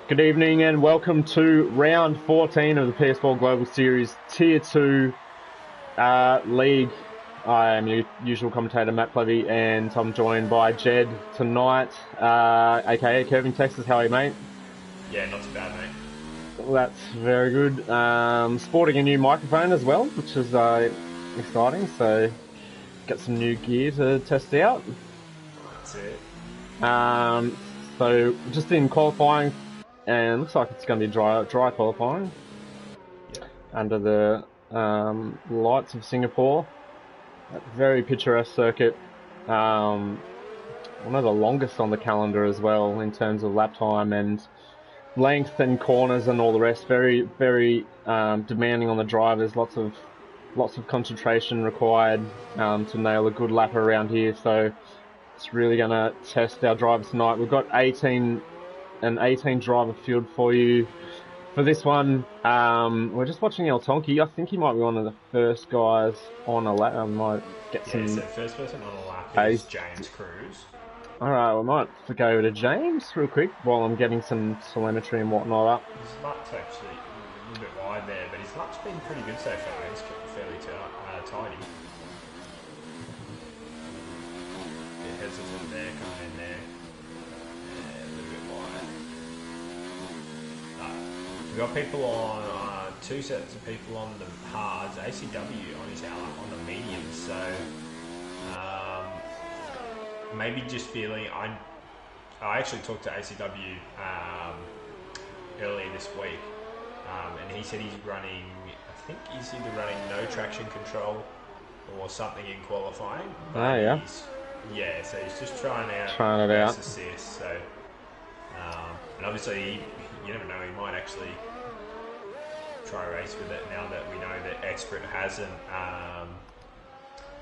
Good evening and welcome to round 14 of the PS4 Global Series Tier 2 League. I am your usual commentator Matt Plevy and I'm joined by Jed tonight, aka Kevin Texas. How are you, mate? Yeah, not too bad, mate. Well, that's very good. Sporting a new microphone as well, which is exciting, so got some new gear to test out. That's it. So just in qualifying, and looks like it's going to be dry qualifying. Yep. Under the lights of Singapore. A very picturesque circuit. One of the longest on the calendar as well in terms of lap time and length and corners and all the rest. Very, very demanding on the drivers. Lots of concentration required to nail a good lap around here. So it's really going to test our drivers tonight. We've got an 18 driver field for you. For this one, we're just watching El Tonki. I think he might be one of the first guys on a lap. I might get some. So first person on a lap is James Cruz. Alright, we might go over to James real quick while I'm getting some telemetry and whatnot up. His lup's actually a little bit wide there, but his lup's been pretty good so far. He's kept fairly tidy. Yeah, hesitant there, coming in there. Yeah, a little bit wide. We've got people on, two sets of people on the hards, ACW on his on the mediums, so maybe just feeling, I actually talked to ACW earlier this week, and he said he's running, I think he's either running no traction control or something in qualifying. Oh, yeah. Yeah, so he's just trying it out. Assist, so, and obviously, you never know, he might actually try a race with it now that we know that Expert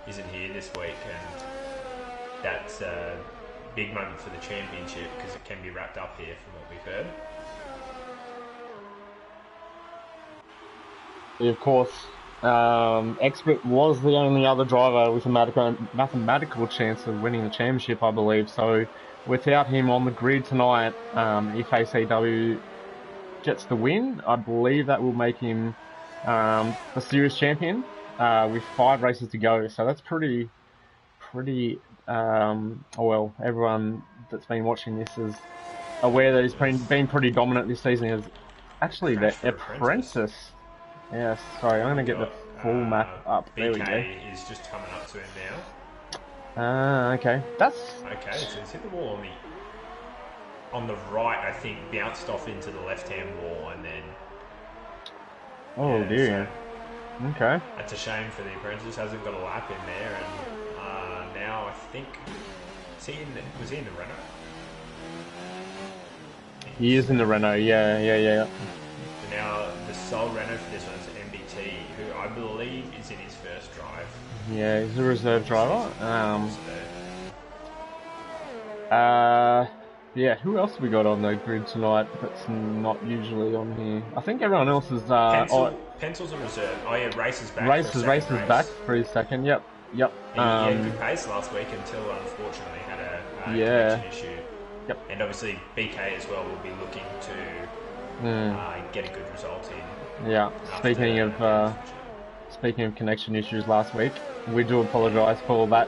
isn't here this week, and that's a big moment for the championship because it can be wrapped up here from what we've heard. Of course, Expert was the only other driver with a mathematical chance of winning the championship, I believe. So without him on the grid tonight, if ACW gets the win, I believe that will make him the series champion with 5 races to go. So that's pretty. Well, everyone that's been watching this is aware that he's been pretty dominant this season. Is actually the apprentice. Yeah, sorry, I'm going to get the full map up. There we go. BK is just coming up to him now. Okay. That's... Okay, so he's hit the wall on the right, I think, bounced off into the left-hand wall and then... Oh, yeah, dear. So okay. That's a shame for the apprentice. Hasn't got a lap in there, and now I think... Was he in the Renault? He is in the Renault, yeah. So now, the sole Renault for this one is MBT, who I believe is in his first drive. Yeah, he's a reserve driver. Yeah, who else have we got on the grid tonight that's not usually on here? I think everyone else is... Pencil's a reserve. Oh yeah, Race is back. Race is back for his second, yep. He had good pace last week until unfortunately had a connection issue. Yep. And obviously BK as well will be looking to get a good result in. Yeah. Speaking of connection issues last week, we do apologise for that.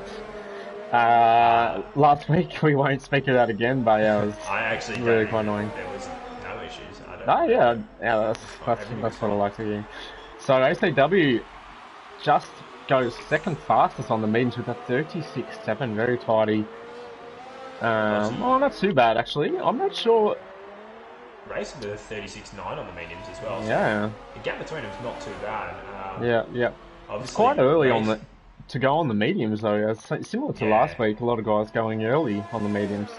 Last week we won't speak of that again, but yeah, it was really quite annoying. There was no issues. That's what I like to hear. So ACW just goes second fastest on the meetings with a 36.7, very tidy. Not too bad actually. I'm not sure. Race with a 36.9 on the mediums as well. So yeah. The gap between them is not too bad. Yeah. It's quite early to go on the mediums though. Similar to last week, a lot of guys going early on the mediums.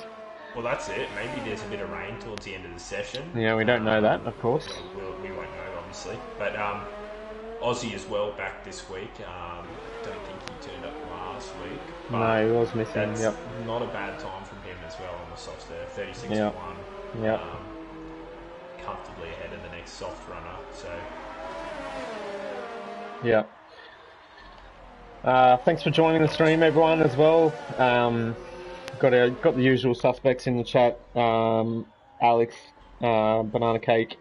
Well, that's it. Maybe there's a bit of rain towards the end of the session. Yeah, we don't know that, of course. We won't know, obviously. But Aussie as well back this week. Don't think he turned up last week. No, he was missing. That's not a bad time from him as well on the softs there. 36.1. Yep. Comfortably ahead of the next soft runner. So. Yeah. Thanks for joining the stream, everyone, as well. Got the usual suspects in the chat. Alex Banana Cake,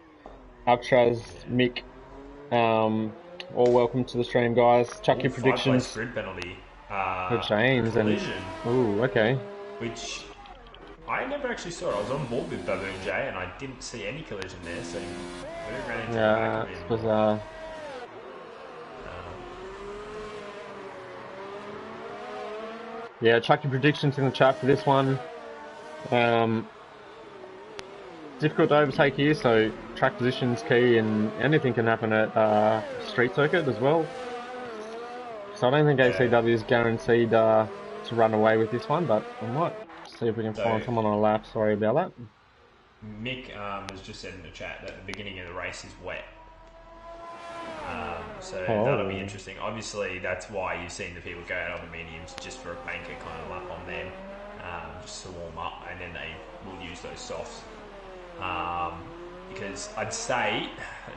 Alcatraz, Mick, all welcome to the stream, guys. Chuck your 5-place predictions grid penalty. for James Collision. Ooh, okay. Which I never actually saw. I was on board with Baboon J and I didn't see any collision there, so whether it ran into the back of It's him. bizarre. Yeah, chuck your predictions in the chat for this one. Difficult to overtake here, so track position's key, and anything can happen at street circuit as well. So I don't think ACW is guaranteed to run away with this one, but I might see if we can find someone on a lap. Sorry about that. Mick has just said in the chat that the beginning of the race is wet. So that'll be interesting. Obviously, that's why you've seen the people go out on the mediums just for a banker kind of lap on them, just to warm up, and then they will use those softs. Because I'd say,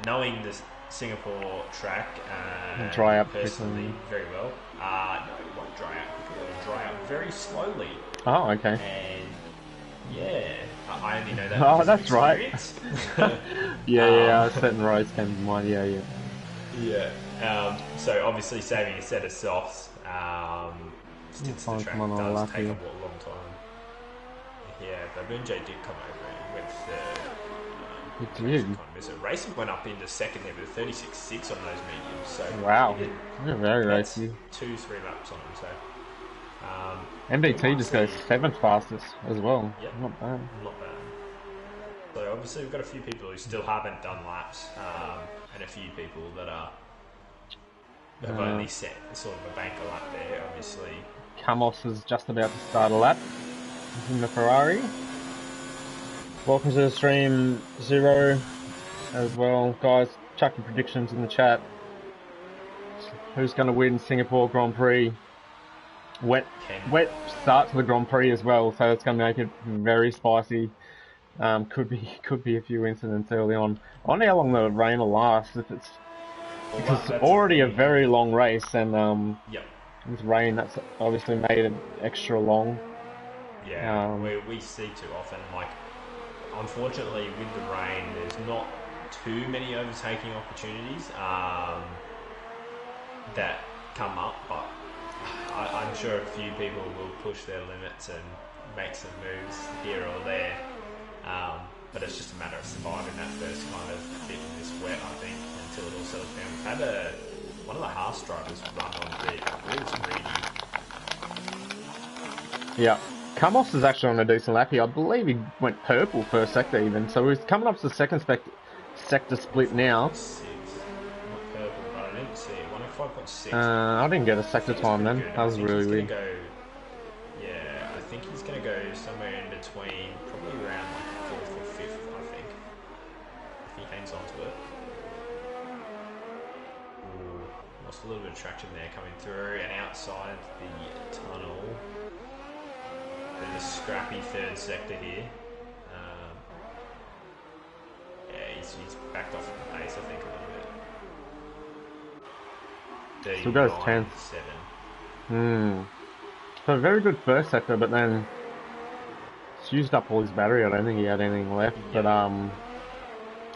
knowing the Singapore track dry up personally very well, no, it won't dry out quickly. It'll dry out very slowly. Oh, okay. And yeah, I only know that. Oh, that's right. yeah, certain roads came to mind. Yeah. So obviously saving a set of softs since the track does take a long time. Yeah, but Bunjay did come over and went third. It did. Racing went up into second there with 36.6 on those mediums. So wow, very racy. 2-3 laps on them. So MBT just goes 7th fastest as well. Yep. Not bad. Not bad. So obviously we've got a few people who still haven't done laps, and a few people that have only set sort of a banker lap there. Obviously, Camos is just about to start a lap. He's in the Ferrari. Welcome to the stream, Zero, as well, guys. Chuck your predictions in the chat. Who's going to win Singapore Grand Prix? Wet start to the Grand Prix as well, so it's going to make it very spicy. Could be a few incidents early on. I wonder how long the rain will last. If it's because it's already a very long race, and with rain, that's obviously made it extra long. Yeah, we see too often. Like, unfortunately, with the rain, there's not too many overtaking opportunities that come up, but I'm sure a few people will push their limits and make some moves here or there. But it's just a matter of surviving that first kind of bit in this wet, I think, until it all settles down. We've had one of the Haas drivers run on the really. Yeah. Camos is actually on a decent lap here. I believe he went purple first sector even, so he's coming up to the second sector split now. 6. Not purple, but I didn't see it. 105.6. I didn't get a sector time then. That was really weird. Yeah, I think he's going to go somewhere in between, probably around like 4th or 5th, I think, if he hangs on to it. Ooh, lost a little bit of traction there coming through, and outside the tunnel, there's a scrappy third sector here. Yeah, he's backed off the pace, I think, a little bit. Still goes 10th. 7. So a very good first sector, but then it's used up all his battery. I don't think he had anything left. Yep. But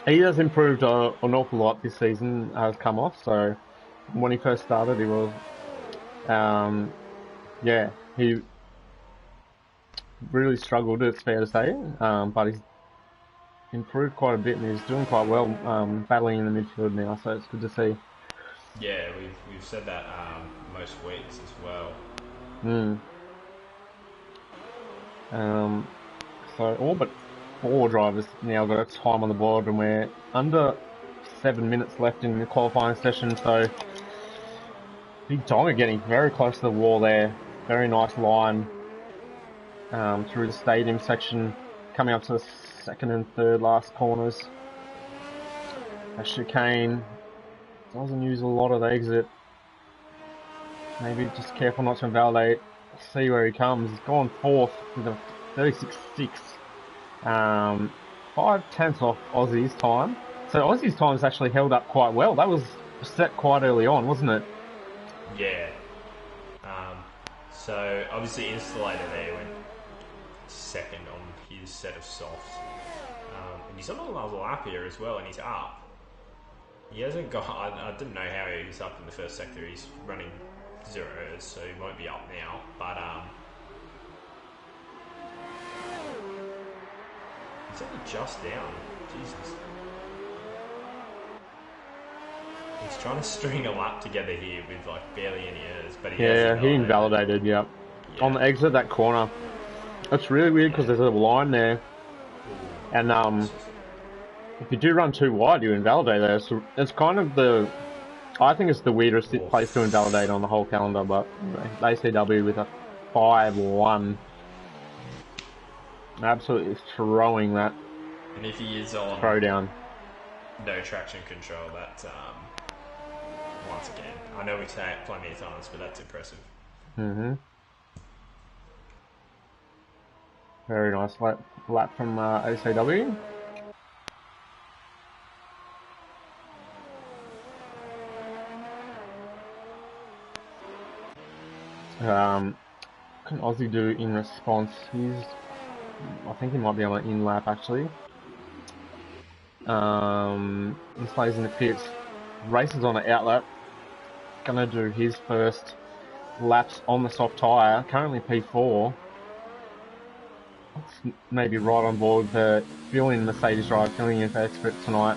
he has improved an awful lot this season. Has come off. So when he first started, he was, he really struggled. It's fair to say, but he's improved quite a bit, and he's doing quite well, battling in the midfield now. So it's good to see. Yeah, we've said that most weeks as well. So all but 4 drivers now got a time on the board, and we're under 7 minutes left in the qualifying session. So Big Dong are getting very close to the wall there. Very nice line through the stadium section, coming up to the second and third last corners. A chicane doesn't use a lot of the exit. Maybe just careful not to invalidate. See where he comes. He's gone 4th with a 36.6. 5/10 off Aussie's time. So Aussie's time's actually held up quite well. That was set quite early on, wasn't it? Yeah. So obviously Installator there went second on his set of softs. And he's on another lap here as well, and he's up. He hasn't got... I didn't know how he was up in the first sector. He's running zeros, so he won't be up now. But, he's only just down. Jesus. He's trying to string a lap together here with, like, barely any errors, but he invalidated, yep. Yeah. On the exit of that corner. It's really weird because there's a line there. And, if you do run too wide, you invalidate there. So it's kind of I think it's the weirdest place to invalidate on the whole calendar, but ACW with a 5-1. Absolutely throwing that. And if he is on throwdown, no traction control, that, once again, I know we say it plenty of times, but that's impressive. Mm-hmm. Very nice lap from ACW. What can Aussie do in response? I think he might be on an in lap actually. He stays in the pits, races on an out lap. Gonna do his first laps on the soft tyre. Currently P4. Maybe right on board the fill-in Mercedes drive, filling in for expert tonight.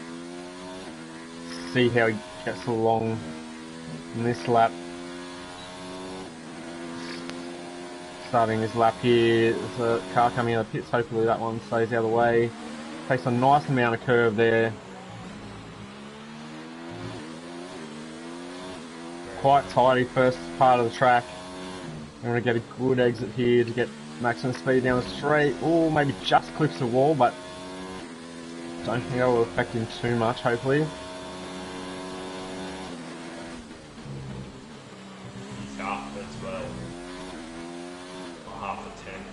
See how he gets along in this lap. Starting his lap here, there's a car coming out of the pits, hopefully that one stays out of the way. Takes a nice amount of curve there. Quite tidy first part of the track. I'm going to get a good exit here to get maximum speed down the straight. Oh, maybe just clips the wall, but don't think that will affect him too much, hopefully. He's up as well. Half a tenth.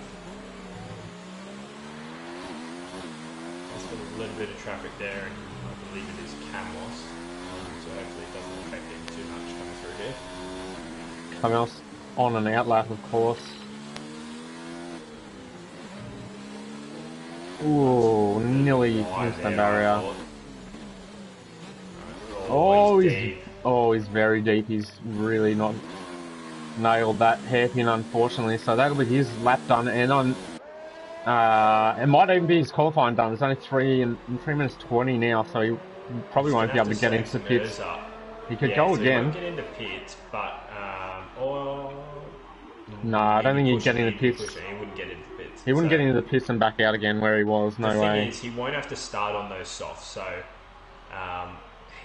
There's got a little bit of traffic there, and I believe it is Camos. So hopefully it doesn't affect him too much coming through here. Camos on an out lap, of course. Ooh, nearly missed the barrier. He's very deep. He's really not nailed that hairpin, unfortunately. So that'll be his lap done, and it might even be his qualifying done. There's only 3 minutes 20 now, so he probably won't be able to get into pits. He could go again. He won't get into pits, but no, I don't think he'd get into pits. He wouldn't get into pits. He wouldn't get into the pits and back out again where he was. No way. The thing is, he won't have to start on those softs. So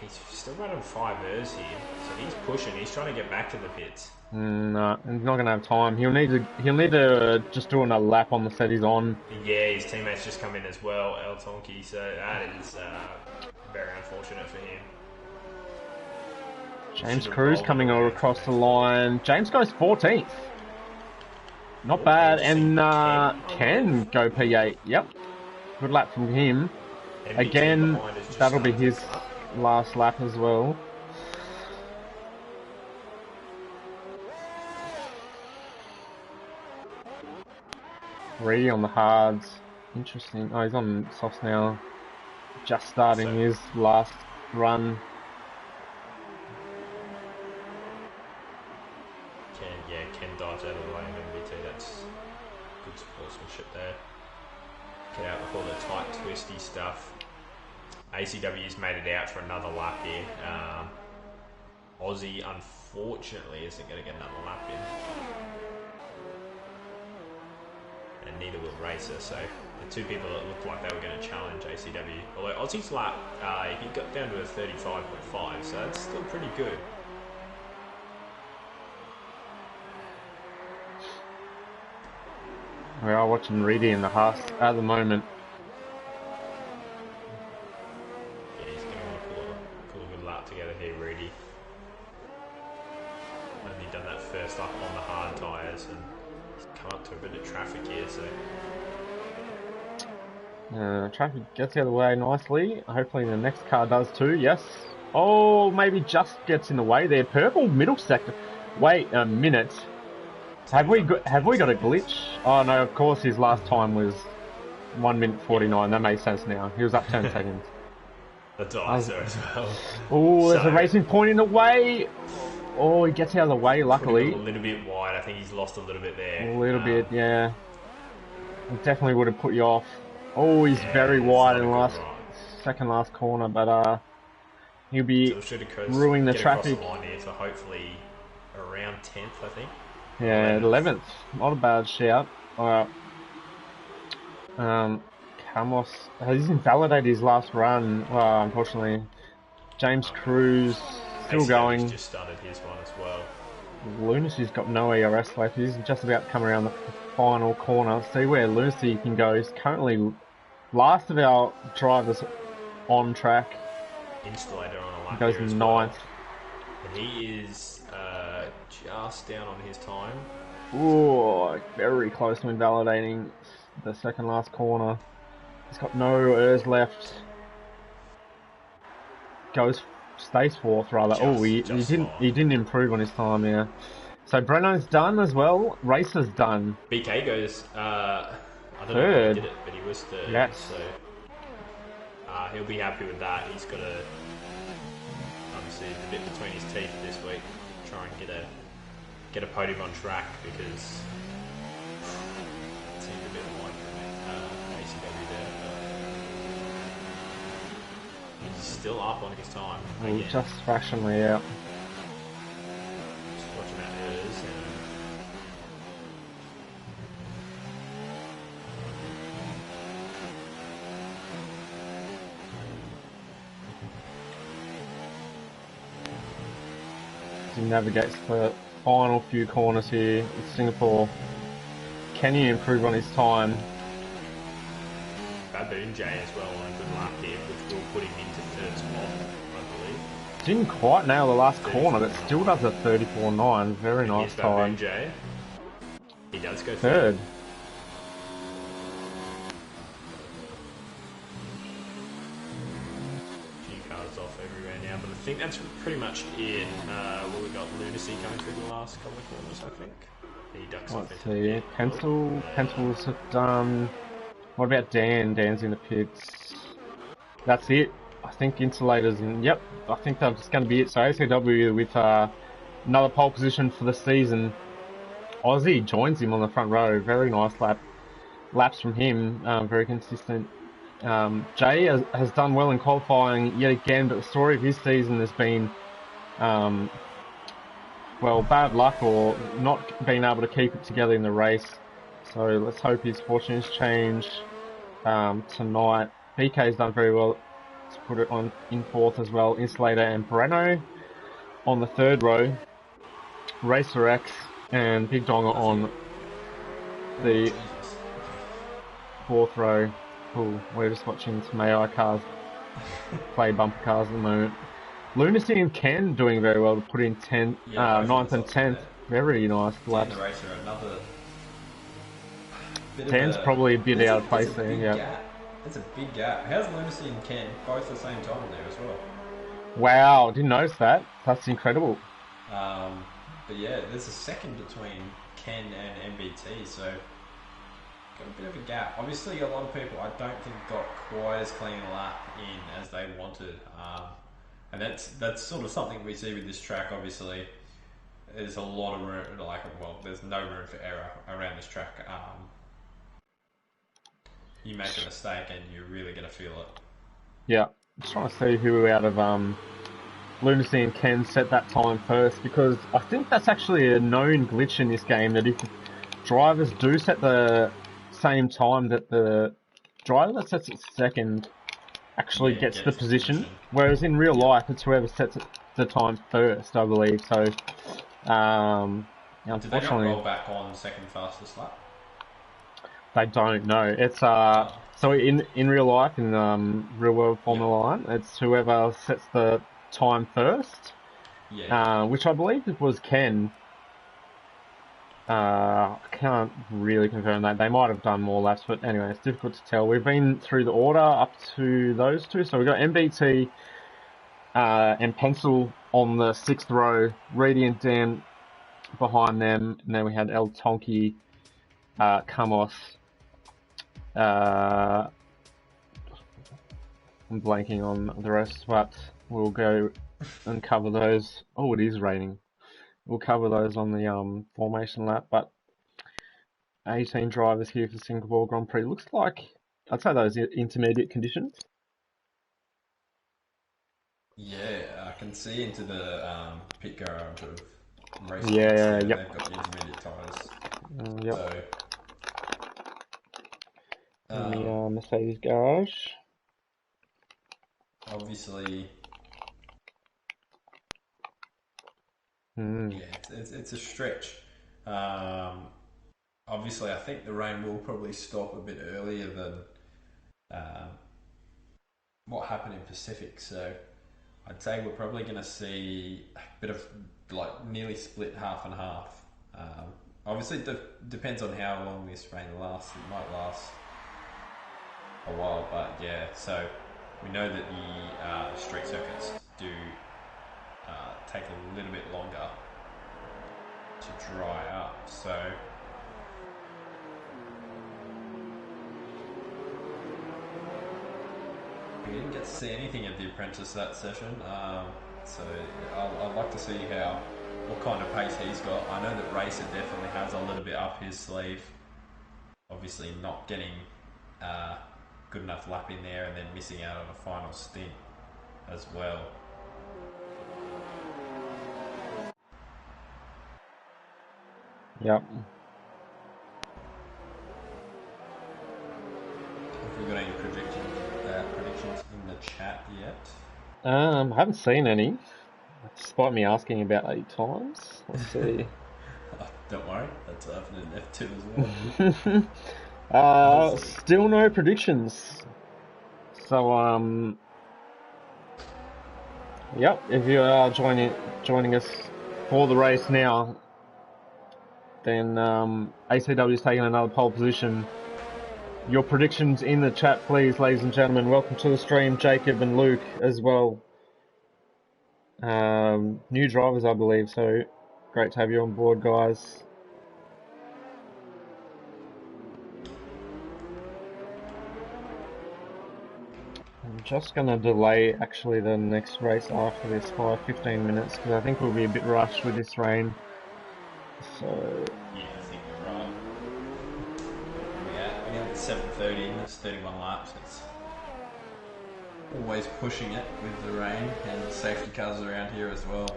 he's still running 5 errs here. So he's pushing. He's trying to get back to the pits. No, he's not going to have time. He'll need to just do another lap on the set he's on. Yeah, his teammates just come in as well, El Tonki. So that is very unfortunate for him. James Cruz coming over across the line. James goes 14th. Not bad, and can go P8. Yep, good lap from him. Again, that'll be his last lap as well. Reedy on the hards. Interesting. Oh, he's on softs now. Just starting his last run. Ken dives out of the way of MVT. That's good sportsmanship there. Get out with all the tight, twisty stuff. ACW's made it out for another lap here. Aussie, unfortunately, isn't going to get another lap in. And neither will Racer, so the two people that looked like they were going to challenge ACW. Although Aussie's lap, he got down to a 35.5, so that's still pretty good. We are watching Reedy in the Haas at the moment. Yeah, he's going to want to pull a good lap together here, Reedy. Only done that first lap on the hard tyres, and he's come up to a bit of traffic here, so... traffic gets out of the way nicely. Hopefully the next car does too, yes. Oh, maybe just gets in the way there. Purple middle sector. Wait a minute. Have we got a glitch? Oh no, of course his last time was 1 minute 49. That makes sense now. He was up 10 seconds. That's ISO as well. Oh, there's So, a racing point in the way. Oh, he gets out of the way, luckily. A little bit wide. I think he's lost a little bit there. A little bit, yeah. It definitely would have put you off. Oh, he's very wide in the second last corner, but he'll be ruining the traffic. Across the line here, so hopefully around 10th, I think. Yeah, 11th. Not a bad shout. Alright. Camos has invalidated his last run. Well, unfortunately, James Cruz still going. Just started his one as well. Lunacy's got no ERS left. He's just about to come around the final corner. See where Lunacy can go. He's currently last of our drivers on track. Installator on a lap. Goes here as 9th. Well. And he is just down on his time. Ooh, very close to invalidating the second last corner. He's got no ERS left. Stays 4th rather. He didn't improve on his time, yeah. So Breno's done as well. Racer's done. BK goes I don't know if he did it, but he was third. Yes. So he'll be happy with that. He's got a obviously the bit between his teeth this week. Try and get a podium on track because it seemed a bit like ACW there. But he's still up on his time. Just fractionally out. Just watching that errors and he navigates the final few corners here in Singapore. Can he improve on his time? Baboon J as well on a good lap here, which will put him into third spot, I believe. Didn't quite nail the last corner, but still does a 34.9. Very nice time. Baboon J. He does go third. But I think that's pretty much it. Well, we got Lunacy coming through the last couple of corners, I think. He ducks off into the pit. Pencil's done. What about Dan? Dan's in the pits. That's it. I think Insulators, and yep, I think that's going to be it. So ACW with another pole position for the season. Aussie joins him on the front row. Very nice laps from him. Very consistent. Jay has done well in qualifying yet again, but the story of his season has been, well, bad luck or not being able to keep it together in the race. So let's hope his fortunes change tonight. BK's done very well to put it on in 4th as well. Insulator and Breno on the 3rd row. Racer X and Big Donga on the 4th row. Cool. We're just watching some AI cars play bumper cars at the moment. Lunacy and Ken doing very well to put in 9th and 10th. Very nice laps. Dan's probably a bit out of place there, yeah. That's a big gap. How's Lunacy and Ken both the same time there as well? Wow, didn't notice that. That's incredible. But yeah, there's a second between Ken and MBT, so got a bit of a gap. Obviously, a lot of people I don't think got quite as clean a lap in as they wanted, and that's sort of something we see with this track. Obviously, there's a lot of room, there's no room for error around this track. You make a mistake and you're really going to feel it. Yeah, just trying to see who out of Lunacy and Ken set that time first, because I think that's actually a known glitch in this game, that if drivers do set the same time, that the driver that sets it second actually gets the position, whereas in real life it's whoever sets the time first, I believe. So unfortunately, did they not roll back on second fastest lap? They don't know. It's so in real life, in real world Formula One, it's whoever sets the time first. Yeah. Which I believe it was Ken. I can't really confirm that. They might have done more laps, but anyway, it's difficult to tell. We've been through the order up to those two. So we've got MBT and Pencil on the 6th row, Reedy and Dan behind them, and then we had El Tonki, Camos, I'm blanking on the rest, but we'll go and cover those. Oh, it is raining. We'll cover those on the formation lap, but 18 drivers here for Singapore Grand Prix. Looks like, I'd say those are intermediate conditions. Yeah, I can see into the pit garage of race Yeah, pits there. yep. They've got the intermediate tyres. Yep. So, In the Mercedes garage. obviously, yeah, it's a stretch. Obviously, I think the rain will probably stop a bit earlier than what happened in Pacific. So, I'd say we're probably going to see a bit of like nearly split half and half. Obviously, it depends on how long this rain lasts. It might last a while, but yeah. So we know that the street circuits do take a little bit longer to dry up. So we didn't get to see anything of the apprentice that session. So I'd like to see what kind of pace he's got. I know that Racer definitely has a little bit up his sleeve. Obviously not getting good enough lap in there and then missing out on a final stint as well. Yep. Have we got any predictions in the chat yet? I haven't seen any, despite me asking about 8 times. Let's see. Oh, don't worry, that's happening in F2 as well. Still no predictions. So, yep, if you are joining us for the race now, then ACW is taking another pole position. Your predictions in the chat, please, ladies and gentlemen. Welcome to the stream, Jacob and Luke as well. New drivers, I believe, so great to have you on board, guys. I'm just going to delay, actually, the next race after this by 15 minutes, because I think we'll be a bit rushed with this rain. So... yeah, I think you're right. We're at 7:30, and that's 31 laps. It's always pushing it with the rain, and the safety cars around here as well.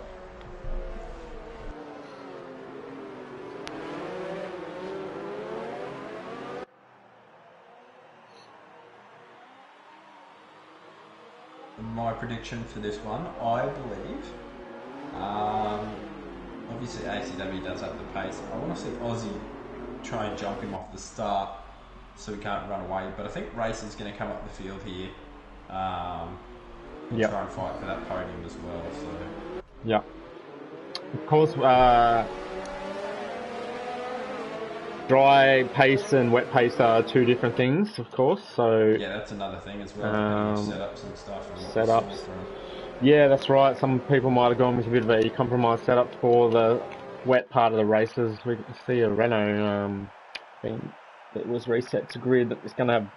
My prediction for this one, I believe, obviously ACW does have the pace. I want to see Aussie try and jump him off the start so he can't run away, but I think Racer's going to come up the field here and try and fight for that podium as well. So yeah, of course, dry pace and wet pace are two different things, of course. So yeah, that's another thing as well. Setups and stuff. Setups. Yeah, that's right. Some people might have gone with a bit of a compromised setup for the wet part of the races. We can see a Renault thing that was reset to grid that is going to have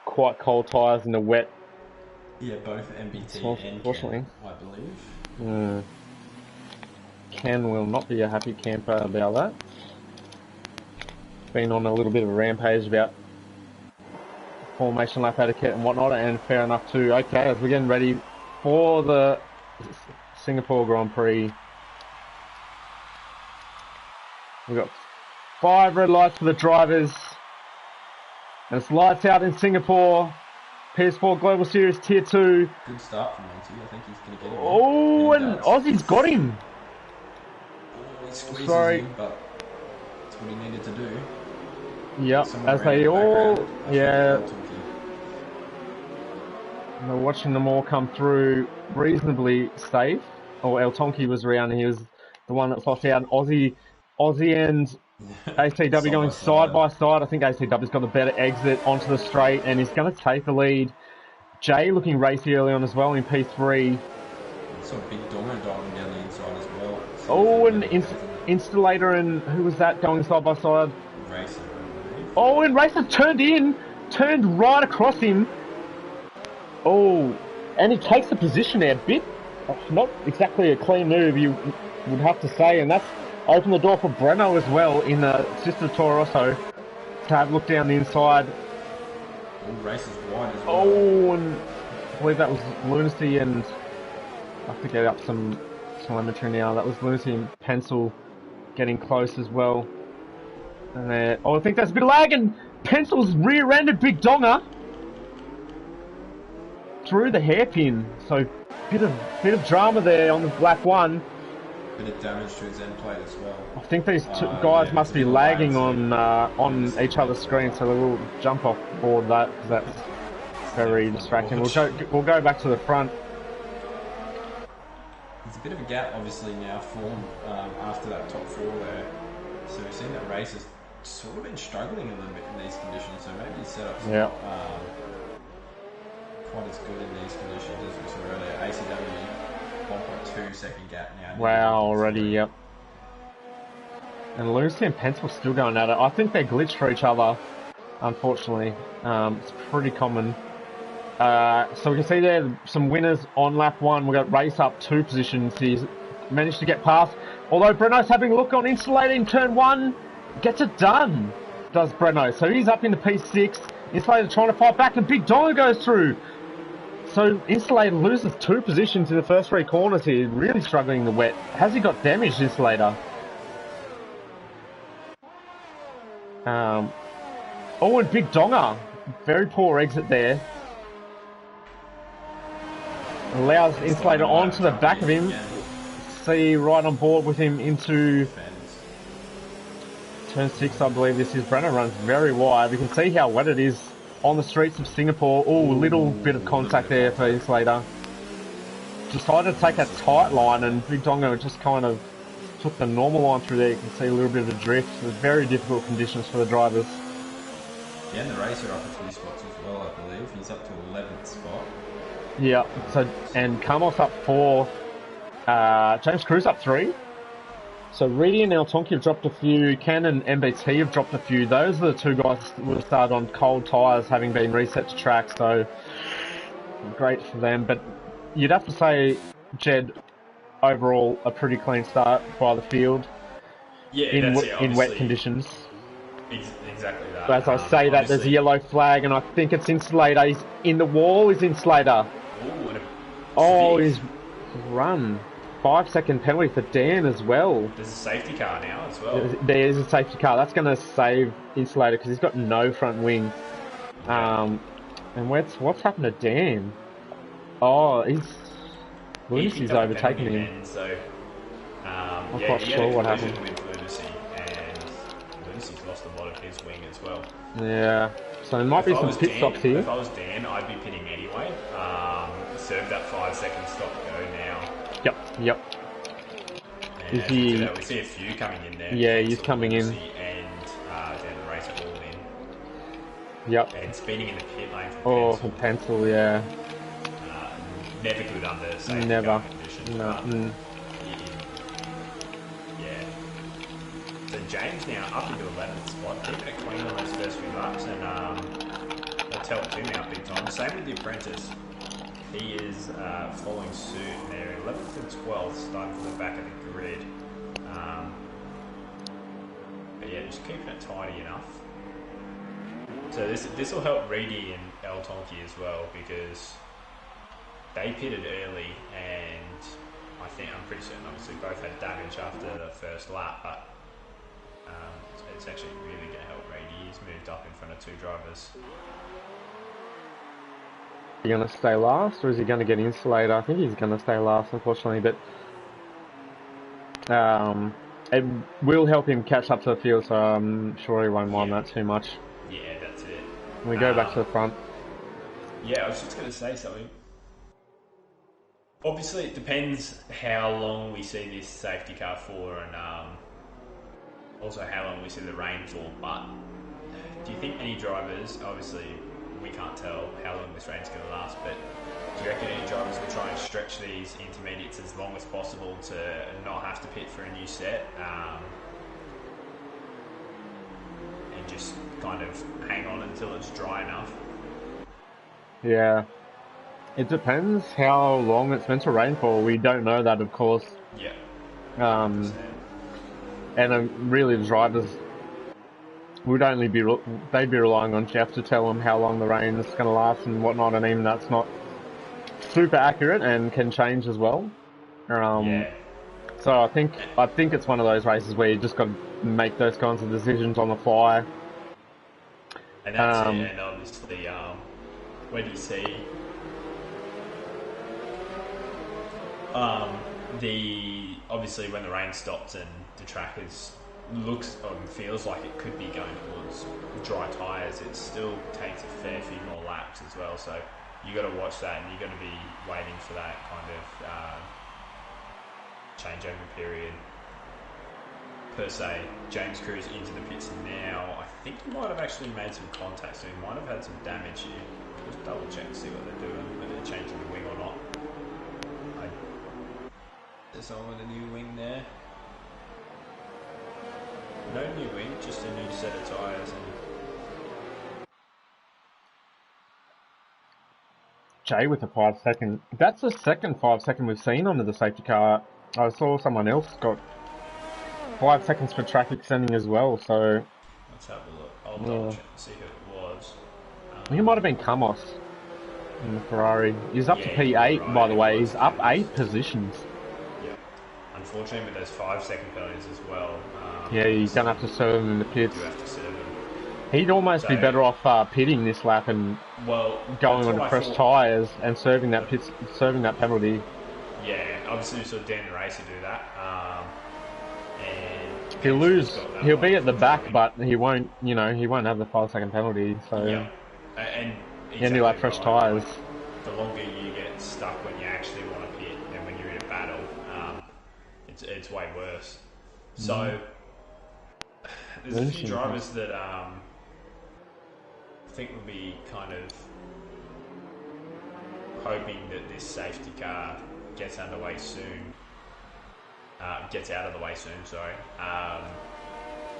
quite cold tyres in the wet. Yeah, both MBT and unfortunately, Ken, I believe. Ken will not be a happy camper about that. Been on a little bit of a rampage about formation lap etiquette and whatnot, and fair enough too. Okay, as we're getting ready for the Singapore Grand Prix, we've got 5 red lights for the drivers, and it's lights out in Singapore. PS4 Global Series Tier 2. Good start from Monty. I think he's going to get him. Oh, and Aussie's got him. Oh, he squeezes him, but that's what he needed to do. Yep, as they all, yeah, they're watching them all come through reasonably safe. Oh, El Tonki was around and he was the one that lost out. Aussie and ACW going side by side. I think ACW's got a better exit onto the straight and he's going to take the lead. Jay looking racy early on as well in P3. Saw a big domino diving down the inside as well. Oh, and Installator and who was that going side by side? Racer. Oh, and Racer turned in. turned right across him. Oh, and he takes the position there. Bit, not exactly a clean move, you would have to say, and that's opened the door for Breno as well in the Sister Toro Rosso to have a look down the inside. All races wide as well. Oh, and I believe that was Lunacy, and I have to get up some telemetry now. That was Lunacy and Pencil getting close as well. And oh, I think there's a bit of lag, and Pencil's rear-ended Big Donga through the hairpin. So bit of drama there on the black one. Bit of damage to his end plate as well. I think these two guys must be lagging on each other's screen, so they will jump off board that, because that's very distracting. We'll go back to the front. There's a bit of a gap obviously now formed after that top four there. So we've seen that race has sort of been struggling a little bit in these conditions, so maybe the setup's not quite as good in these conditions as we saw earlier. ACW 1.2 second gap now. Wow, already, yep. And Lucy and Pencil still going at it. I think they're glitched for each other, unfortunately. It's pretty common. So we can see there some winners on lap one. We've got Race up 2 positions. He's managed to get past. Although Breno's having a look on Insulator in turn 1. Gets it done, does Breno. So he's up in the P6. Insulator trying to fight back, and Big Donga goes through. So Insulator loses 2 positions in the first 3 corners here. Really struggling in the wet. Has he got damaged, Insulator? Oh, and Big Donga. Very poor exit there. Allows Insulator onto the back of him. See right on board with him into turn 6, I believe this is. Breno runs very wide. We can see how wet it is on the streets of Singapore. Oh, little bit of contact there for Insulator. Decided to take a tight line, and Big Donga just kind of took the normal line through there. You can see a little bit of a drift. It's very difficult conditions for the drivers. Yeah, and the racer up a few spots as well, I believe. He's up to 11th spot. Yeah, so, and Carmos up 4. James Cruz up 3. So Reedy and El Tonki have dropped a few. Ken and MBT have dropped a few. Those are the 2 guys that would have started on cold tyres, having been reset to track, so great for them. But you'd have to say, Jed, overall, a pretty clean start by the field. Yeah, in wet conditions. Exactly that. As I say that, there's a yellow flag, and I think it's Insulator. He's in the wall, is Insulator. He's run. 5-second penalty for Dan as well. There's a safety car now as well. There is a safety car. That's going to save Insulator because he's got no front wing. And what's happened to Dan? Oh, Lunacy's overtaken him. Again, so, I'm not sure what happened. With Lunacy, and Lunacy's lost a lot of his wing as well. Yeah. So there might be some pit stops here. If I was Dan, I'd be pitting anyway. Serve that 5-second stop go now. Yep. And we see a few coming in there. Yeah, he's coming in. And then the race all in. Yep. And speeding in the pit lane from Pencil, yeah. Never good under safety car conditions. No. Yeah. So James now up into 11th spot, keeping it clean on those first few laps, and they'll tell it to now big time. Same with the apprentice. He is following suit there, 11th and 12th, starting from the back of the grid. But yeah, just keeping it tidy enough. So this will help Reedy and El Tonki as well, because they pitted early, and I'm pretty certain obviously both had damage after the first lap, but it's actually really going to help Reedy. He's moved up in front of 2 drivers. Is he going to stay last, or is he going to get Insulator? I think he's going to stay last, unfortunately, but it will help him catch up to the field, so I'm sure he won't mind that too much. Yeah, that's it. We go back to the front. Yeah, I was just going to say something. Obviously, it depends how long we see this safety car for, and also how long we see the rain for, but do you think any drivers, obviously we can't tell how long this rain's going to last, but do you reckon any drivers will try and stretch these intermediates as long as possible to not have to pit for a new set, and just kind of hang on until it's dry enough. Yeah. It depends how long it's meant to rain for. We don't know that, of course. Yeah. And really the drivers would only be they'd be relying on Jeff to tell them how long the rain is going to last and whatnot, and even that's not super accurate and can change as well. Yeah. So I think it's one of those races where you just got to make those kinds of decisions on the fly. And that's it. And obviously, when you see obviously when the rain stops and the track looks and feels like it could be going towards dry tyres, it still takes a fair few more laps as well. So you got to watch that, and you got to be waiting for that kind of changeover period per se. James Crew's into the pits now. I think he might have actually made some contact, so he might have had some damage here. Just double check and see what they're doing, whether they're changing the wing or not. There's someone with a new wing there. No new wing, just a new set of tyres. Jay with a 5 second. That's the second 5 second we've seen under the safety car. I saw someone else got 5 seconds for track extending as well, so... Let's have a look. I'll double check and see who it was. I think it might have been Kamos in the Ferrari. He's up to P8, right, by the way. He's up 8 positions. Yeah. Unfortunately, with those 5 second penalties as well. Yeah, you're going to have to serve him in the pits. You have to serve him. He'd almost be better off pitting this lap and going on to fresh tyres and serving that penalty. Yeah, obviously we saw Dan Racer do that. And he'll be at the back, but he won't have the 5 second penalty. So yeah, and he'll have fresh tyres. The longer you get stuck when you actually want to pit and when you're in a battle, it's way worse. So there's a few drivers that I think will be kind of hoping that this safety car gets underway soon. Gets out of the way soon, sorry.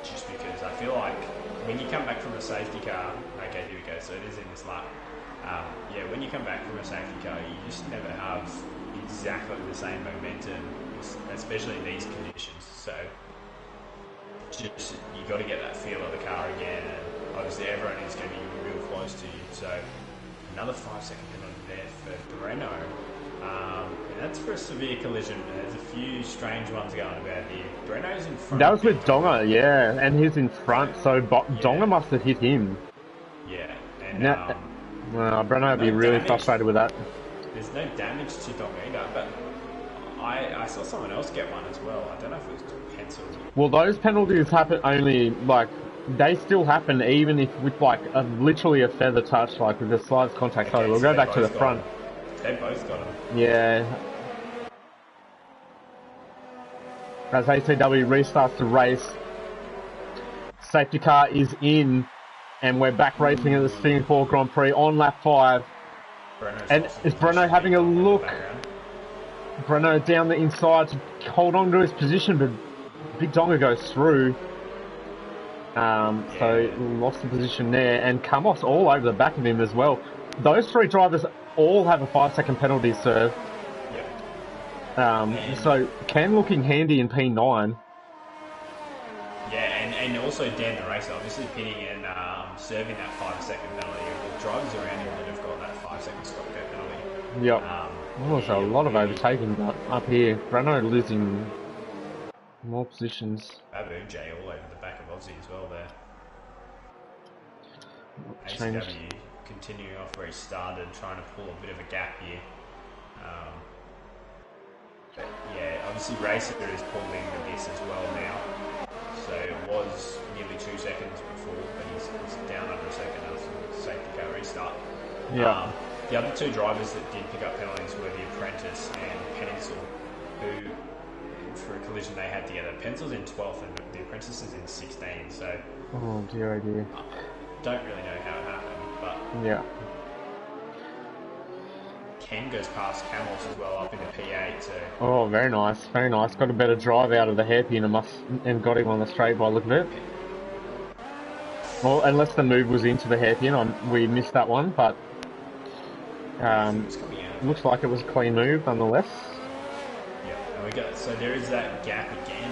Just because I feel like when you come back from a safety car, okay, here we go, so it is in this lap. When you come back from a safety car, you just never have exactly the same momentum, especially in these conditions. So just you got to get that feel of the car again, and obviously everyone is going to be real close to you. So another 5 second penalty there for Breno. And that's for a severe collision. There's a few strange ones going about here. Breno's in front. That was with Donga, yeah, and he's in front, so Donga must have hit him. Yeah, and Breno would be really frustrated with that. There's no damage to Donga either, but I saw someone else get one as well. I don't know if it was penciled. Well, those penalties happen only, they still happen even if with, literally a feather touch, with the slightest contact. Okay, we'll go back to the front. They both got them. Yeah. As ACW restarts the race, safety car is in, and we're back racing at the Singapore Grand Prix on lap 5. And is Breno having a look? Breno down the inside to hold on to his position, but Big Donga goes through. So lost the position there, and Kamos all over the back of him as well. Those 3 drivers all have a 5 second penalty serve. So Cam looking handy in P9. Yeah, and also Dan the Racer, obviously pitting and serving that 5 second penalty. The drivers around him that have got that 5 second stop go penalty. Yep. Also a lot of overtaking up here. Breno losing more positions. Babu J all over the back of Aussie as well there. ACW continuing off where he started, trying to pull a bit of a gap here. But yeah, obviously Racer is pulling the miss as well now. So it was nearly 2 seconds before, but he's down under a second after safety car restart. Yeah. The other 2 drivers that did pick up penalties were the Apprentice and Pencil, who, for a collision they had together. Pencil's in 12th and the Apprentice is in 16th, so... Oh dear, oh dear. Don't really know how it happened, but... Yeah. Ken goes past Camels as well up into P8, so... Oh, very nice, very nice. Got a better drive out of the hairpin and got him on the straight by the look of it. Well, unless the move was into the hairpin, we missed that one, but It's coming out. looks like it was a clean move nonetheless. Yeah, and we got so there is that gap again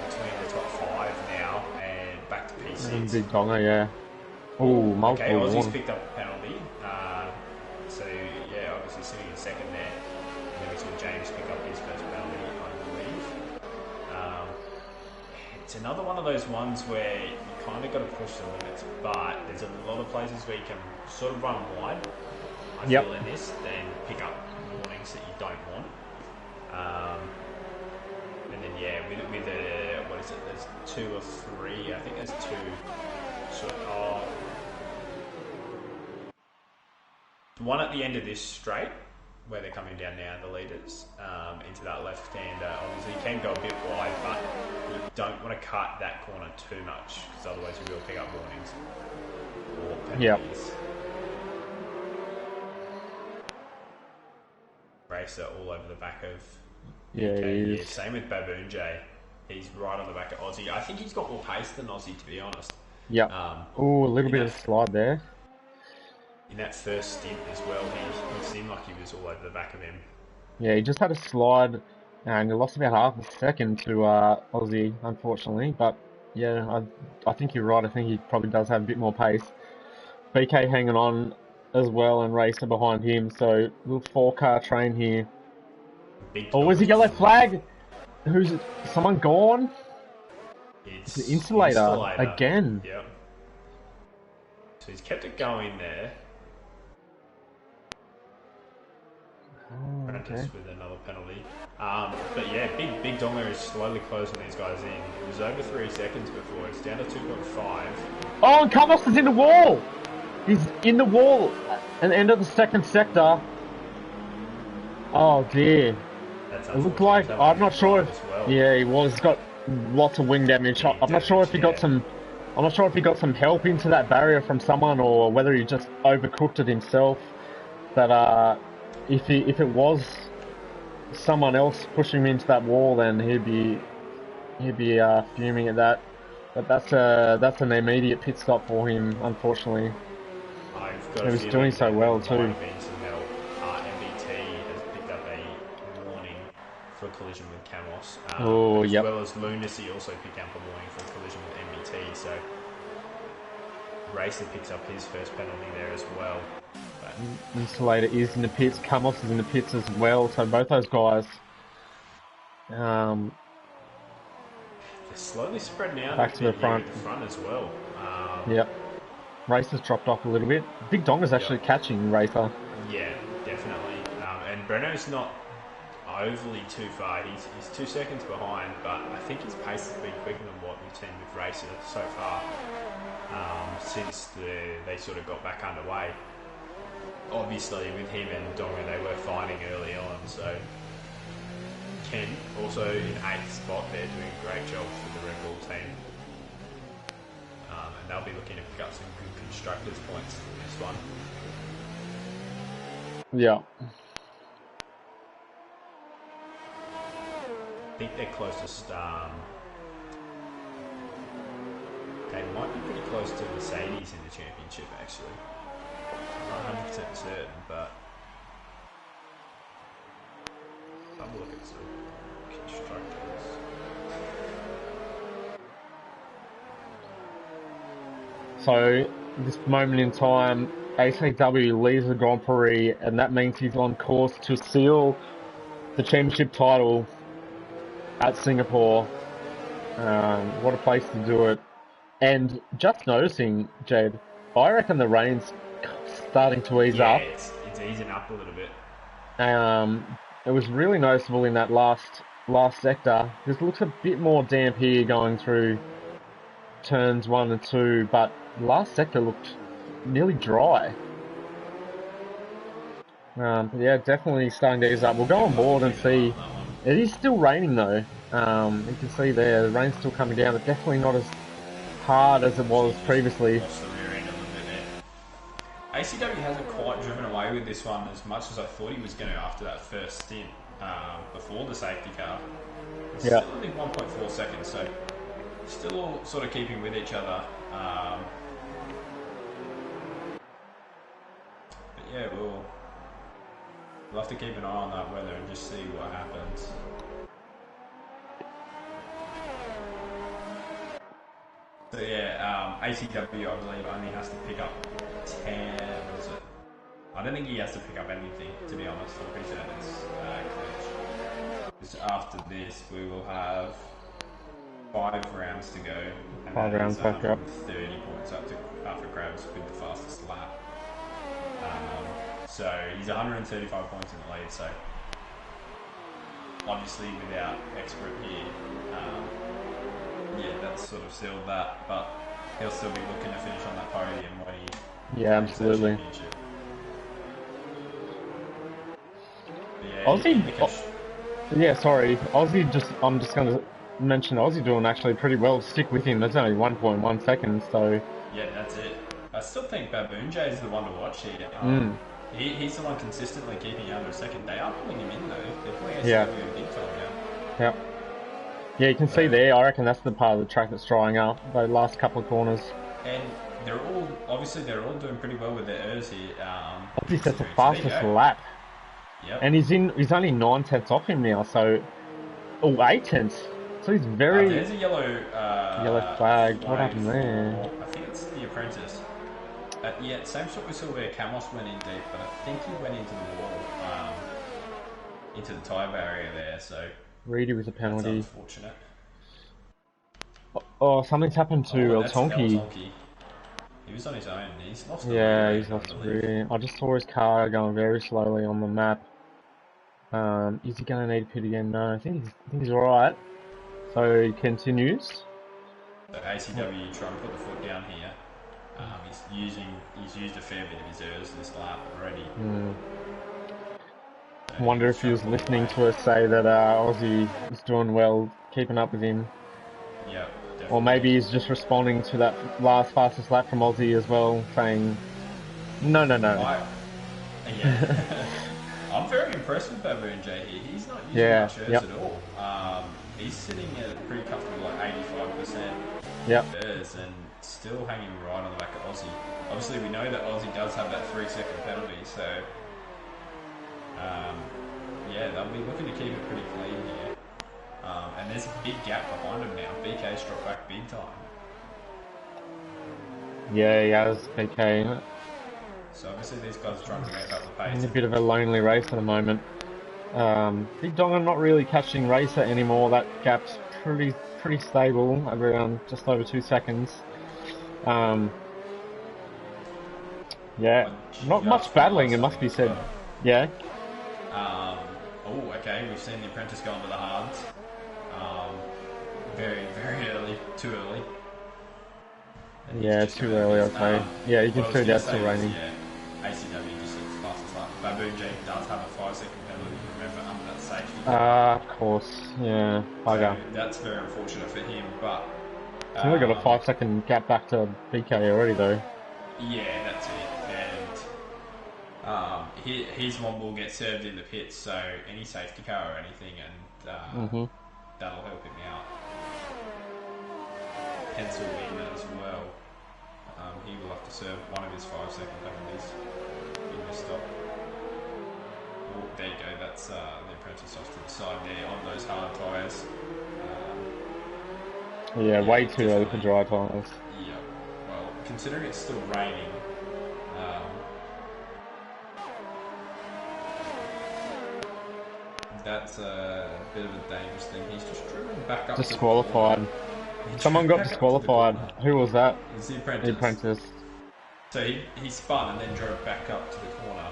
between the top 5 now and back to P6. And Big Donga, yeah. Ooh, multiple Okay, Aussie's warn. picked up a penalty. So yeah, obviously sitting in second there. And then we saw James pick up his first penalty, I believe. It's another one of those ones where you kind of got to push the limits, but there's a lot of places where you can sort of run wide. I feel in this, then pick up warnings that you don't want. And then yeah, with what is it? There's 2 or 3. I think there's 2. One at the end of this straight, where they're coming down now, the leaders, into that left-hander. Obviously, you can go a bit wide, but you don't want to cut that corner too much, because otherwise you will pick up warnings or penalties. Racer all over the back of Yeah, same with Baboon J. He's right on the back of Aussie. I think he's got more pace than Aussie, to be honest. Yep. Oh, a little bit of slide there. In that first stint as well, he seemed like he was all over the back of him. Yeah, he just had a slide and he lost about half a second to Aussie, unfortunately. But yeah, I think you're right. I think he probably does have a bit more pace. BK hanging on as well and Racer behind him. So little 4-car train here. Oh, was he yellow flag? Who's it? Someone gone? It's the insulator again. Yep. So he's kept it going there. Okay. With another penalty. But yeah, Big Donga is slowly closing these guys in. It was over 3 seconds before. It's down to 2.5. Oh, and Carlos is in the wall! He's in the wall at the end of the second sector. Oh dear. It looked like, I'm not sure if, yeah, he was. He's got lots of wing damage. I'm not sure if he got some, I'm not sure if he got some help into that barrier from someone or whether he just overcooked it himself. But if it was someone else pushing him into that wall, then he'd be fuming at that. But that's an immediate pit stop for him, unfortunately. He was doing so well too. For a collision with Camos. As well as Lunacy also picked up a warning for a collision with MBT, so Racer picks up his first penalty there as well. But Insulator is in the pits, Camos is in the pits as well, so both those guys they're slowly spreading out back to the front as well. Yep. Racer's dropped off a little bit. Big Donga's actually catching Racer. Yeah, definitely. And Breno's not overly too far. He's 2 seconds behind, but I think his pace has been quicker than what we've seen with Racer so far since they sort of got back underway. Obviously, with him and Donga, they were fighting early on, so Ken also in 8th spot there, doing a great job for the Red Bull team. And they'll be looking to pick up some good constructors points in this one. Yeah. I think they're closest. They might be pretty close to Mercedes in the championship, actually. I'm not 100% certain, but have a look at some constructors. So, this moment in time, ACW leads the Grand Prix, and that means he's on course to seal the championship title at Singapore. What a place to do it. And just noticing, Jade, I reckon the rain's starting to ease up. It's easing up a little bit. It was really noticeable in that last sector. This looks a bit more damp here going through turns 1 and 2, but last sector looked nearly dry. Yeah, definitely starting to ease up. We'll go on board and see. It is still raining though. You can see there, the rain's still coming down, but definitely not as hard as it was previously. ACW hasn't quite driven away with this one as much as I thought he was going to after that first stint before the safety car. It's still only 1.4 seconds, so still all sort of keeping with each other. But yeah, we'll have to keep an eye on that weather and just see what happens. So yeah, ACW I believe only has to pick up 10. What is it? I don't think he has to pick up anything, to be honest. I'm pretty sure it's Because after this, we will have 5 rounds to go. And 5 rounds back up. 30 points up for grabs with the fastest lap. So he's 135 points in the lead. So obviously without expert here, that's sort of sealed that. But he'll still be looking to finish on that podium when he. Yeah, absolutely. Yeah, Aussie, sorry. I'm just going to mention Aussie doing actually pretty well. Stick with him. That's only 1.1 seconds, so. Yeah, that's it. I still think Baboon J is the one to watch here. He's the one consistently keeping you under a second. They are pulling him in though. They're pulling SW big time now. Yeah. Yeah, you can see there. I reckon that's the part of the track that's drying up. Those last couple of corners. And they're all doing pretty well with their errs here. Aussie sets the fastest lap. Yep. And he's only 9 tenths off him now, so 8 tenths. So he's very. There's a yellow flag. What happened there? I think it's the apprentice. Same shot we saw where Camos went in deep, but I think he went into the wall, into the tyre barrier there. So Reedy with a penalty. That's unfortunate. Oh, something's happened to El Tonki. He was on his own. He's lost. He's lost the rear. I just saw his car going very slowly on the map. Is he going to need a pit again? No, I think he's all right. So he continues. So ACW trying to put the foot down here. He's used a fair bit of his errors this lap already. I wonder if he was listening to us say that Aussie is doing well, keeping up with him. Yeah. Definitely. Or maybe he's just responding to that last fastest lap from Aussie as well, saying, no. I'm very impressed with Baboon J here. He's not using much errors at all. He's sitting at a pretty comfortable 85% errors and still hanging right on the back of Aussie. Obviously, we know that Aussie does have that 3-second penalty, so they'll be looking to keep it pretty clean here. And there's a big gap behind him now. BK's dropped back big time. Yeah, he has BK. So obviously these guys are trying to make up the pace. It's a bit of a lonely race at the moment. Big Donga not really catching Racer anymore. That gap's pretty stable, around just over 2 seconds. Not much battling, it must be said. Yeah. Okay, we've seen the apprentice go onto the hards. Very, very early, too early. Yeah, it's too early, I'd say. Yeah, you can see that's still raining. ACW just sits fastest lap. Baboon J does have a 5-second penalty, remember, under that safety. Of course, yeah. So that's very unfortunate for him, but... He's only got a 5-second gap back to BK already, though. Yeah, that's it. And his one will get served in the pits, so any safety car or anything, and that'll help him out. Pencil in as well. He will have to serve one of his 5-second penalties in this stop. Oh, there you go, that's the apprentice off to the side there on those hard tyres. Way too early for dry tyres. Yeah, well, considering it's still raining, that's a bit of a dangerous thing. He's just driven back up. Disqualified. Someone got disqualified. Who was that? It's the apprentice. The apprentice. So he spun and then drove back up to the corner.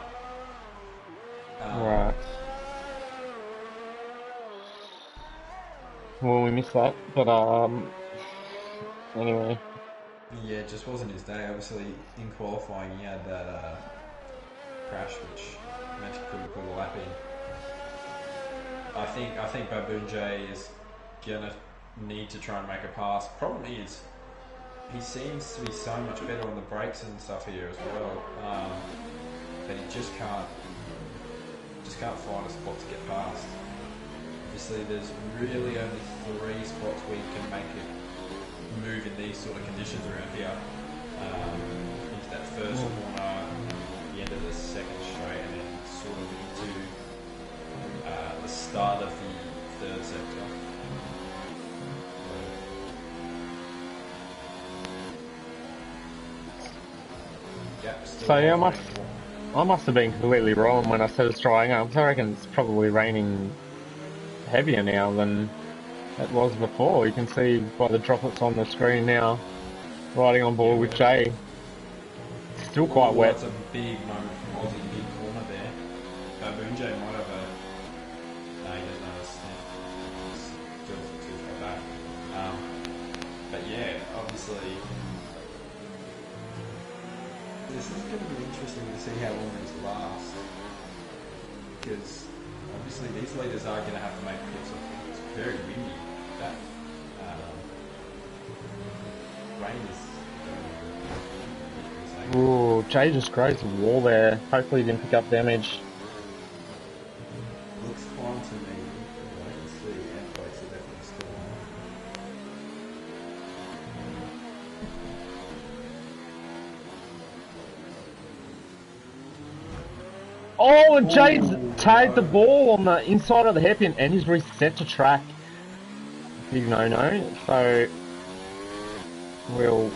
Right. Well, we missed that, but anyway. Yeah, it just wasn't his day. Obviously, in qualifying, he had that crash, which meant he couldn't put a lap in. I think Baboon J is gonna need to try and make a pass. Problem is, he seems to be so much better on the brakes and stuff here as well, that he just can't find a spot to get past. Obviously, there's really only 3 spots where you can make it move in these sort of conditions around here. Into that first corner, the end of the second straight, and then sort of into the start of the third sector. So yeah, I must have been completely wrong when I said it's drying up. I reckon it's probably raining heavier now than it was before. You can see by the droplets on the screen now, riding on board with Jay. It's still quite wet. That's a big moment from Aussie, big corner there. Baboon Jay might have a... No, he doesn't understand. Still too far back. But yeah, obviously... This is going to be interesting to see how long these last. Because obviously these leaders are going to have to make pits. It's very windy. That rain is... Ooh, Jay just grazed a wall there. Hopefully he didn't pick up damage. Looks fine to me. I can see end plates are definitely still on. Oh, and Jay's tagged the ball on the inside of the hairpin and he's reset to track. Big no-no. So we'll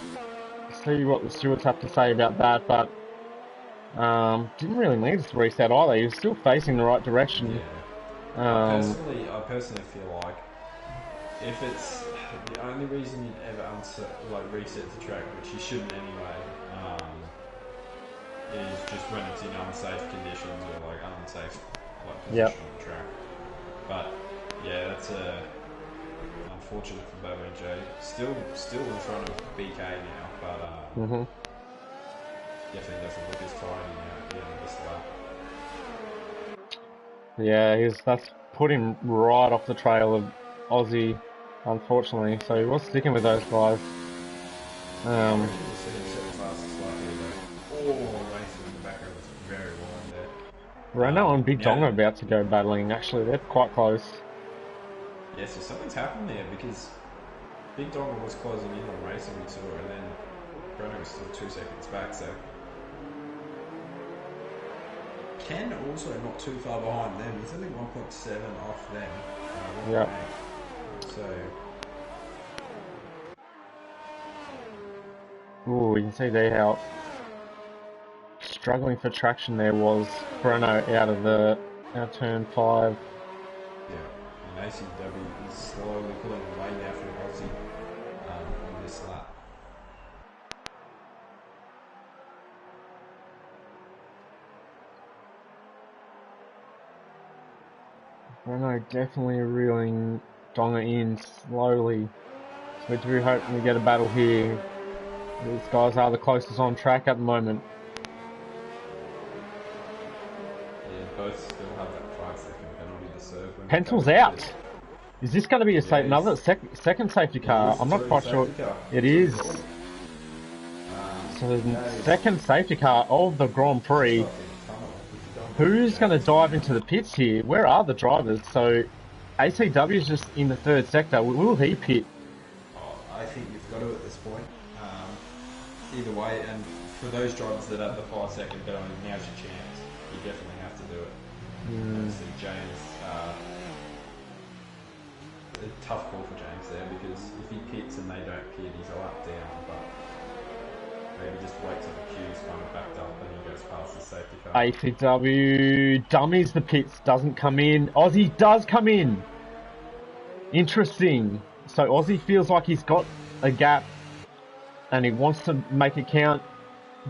see what the stewards have to say about that, but didn't really need to reset either. He was still facing the right direction. Yeah. I personally feel like if it's the only reason you'd ever reset the track, which you shouldn't anyway, is just when it's in unsafe conditions or unsafe position on the track. But yeah, that's unfortunate for Bobo and Jay. Still in front of BK now, but definitely doesn't look as tidy now at the end of this lap. Yeah, that's put him right off the trail of Aussie, unfortunately. So he was sticking with those guys. Renault and Big Dong are about to go battling. Actually, they're quite close. Yeah, so something's happened there because Big Dong was closing in on racing we saw, and then Renault was still 2 seconds back. So Ken also not too far behind them. He's only 1.7 off them. Yeah. So. Ooh, you can see there how struggling for traction there was Breno out of turn 5. Yeah, and ACW is slowly pulling away now from Aussie on this lap. Breno definitely reeling Donga in slowly. So we do hope we get a battle here. These guys are the closest on track at the moment. Yeah, both still have that 5-second penalty to serve. Pencil's out. Is this going to be another second safety car? I'm not quite sure. It is. So the second safety car of the Grand Prix. Who's going to dive into the pits here? Where are the drivers? So ACW is just in the third sector. Will he pit? I think you've got to at this point. Either way, and for those drivers that have the 5-second penalty, now's your chance. You definitely have to do it. Obviously, James, a tough call for James there because if he pits and they don't pit, he's a lap down. But maybe just wait till the queue's kind of backed up and he goes past the safety car. ACW dummies the pits, doesn't come in. Aussie does come in. Interesting. So Aussie feels like he's got a gap and he wants to make it count.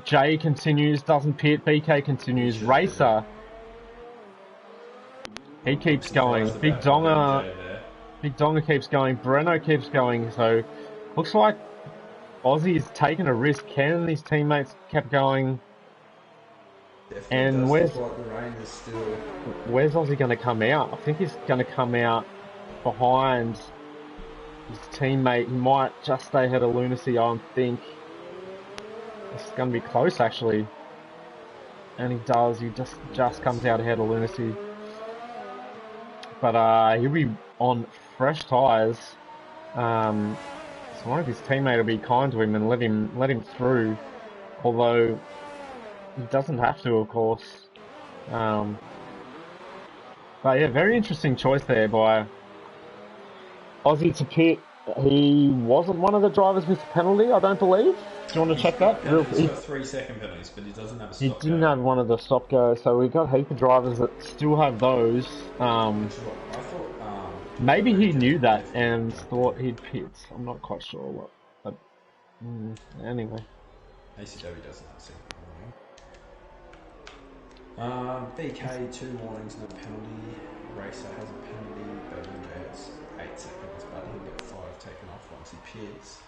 Jay continues, doesn't pit. BK continues. Racer, he keeps going. Big Donga keeps going. Breno keeps going. So looks like Aussie's taken a risk. Ken and his teammates kept going. And where's Aussie going to come out? I think he's going to come out behind his teammate. He might just stay ahead of Lunacy, I think. It's going to be close, actually. And he does. He just comes out ahead of Lunacy. But he'll be on fresh tyres. So I wonder if his teammate will be kind to him and let him through. Although he doesn't have to, of course. But yeah, very interesting choice there by Aussie to pit. He wasn't one of the drivers with the penalty, I don't believe. Do you want to check that? He's got 3-second penalties, but he doesn't have a stop He didn't have one of the stop go, so we've got a heap of drivers that still have those. I thought Maybe he knew that and thought he'd pit. I'm not quite sure what. But anyway. ACW doesn't have a second warning. BK 2 warnings, no penalty. Racer has a penalty. Belinda has 8 seconds, but he'll get 5 taken off once he pits.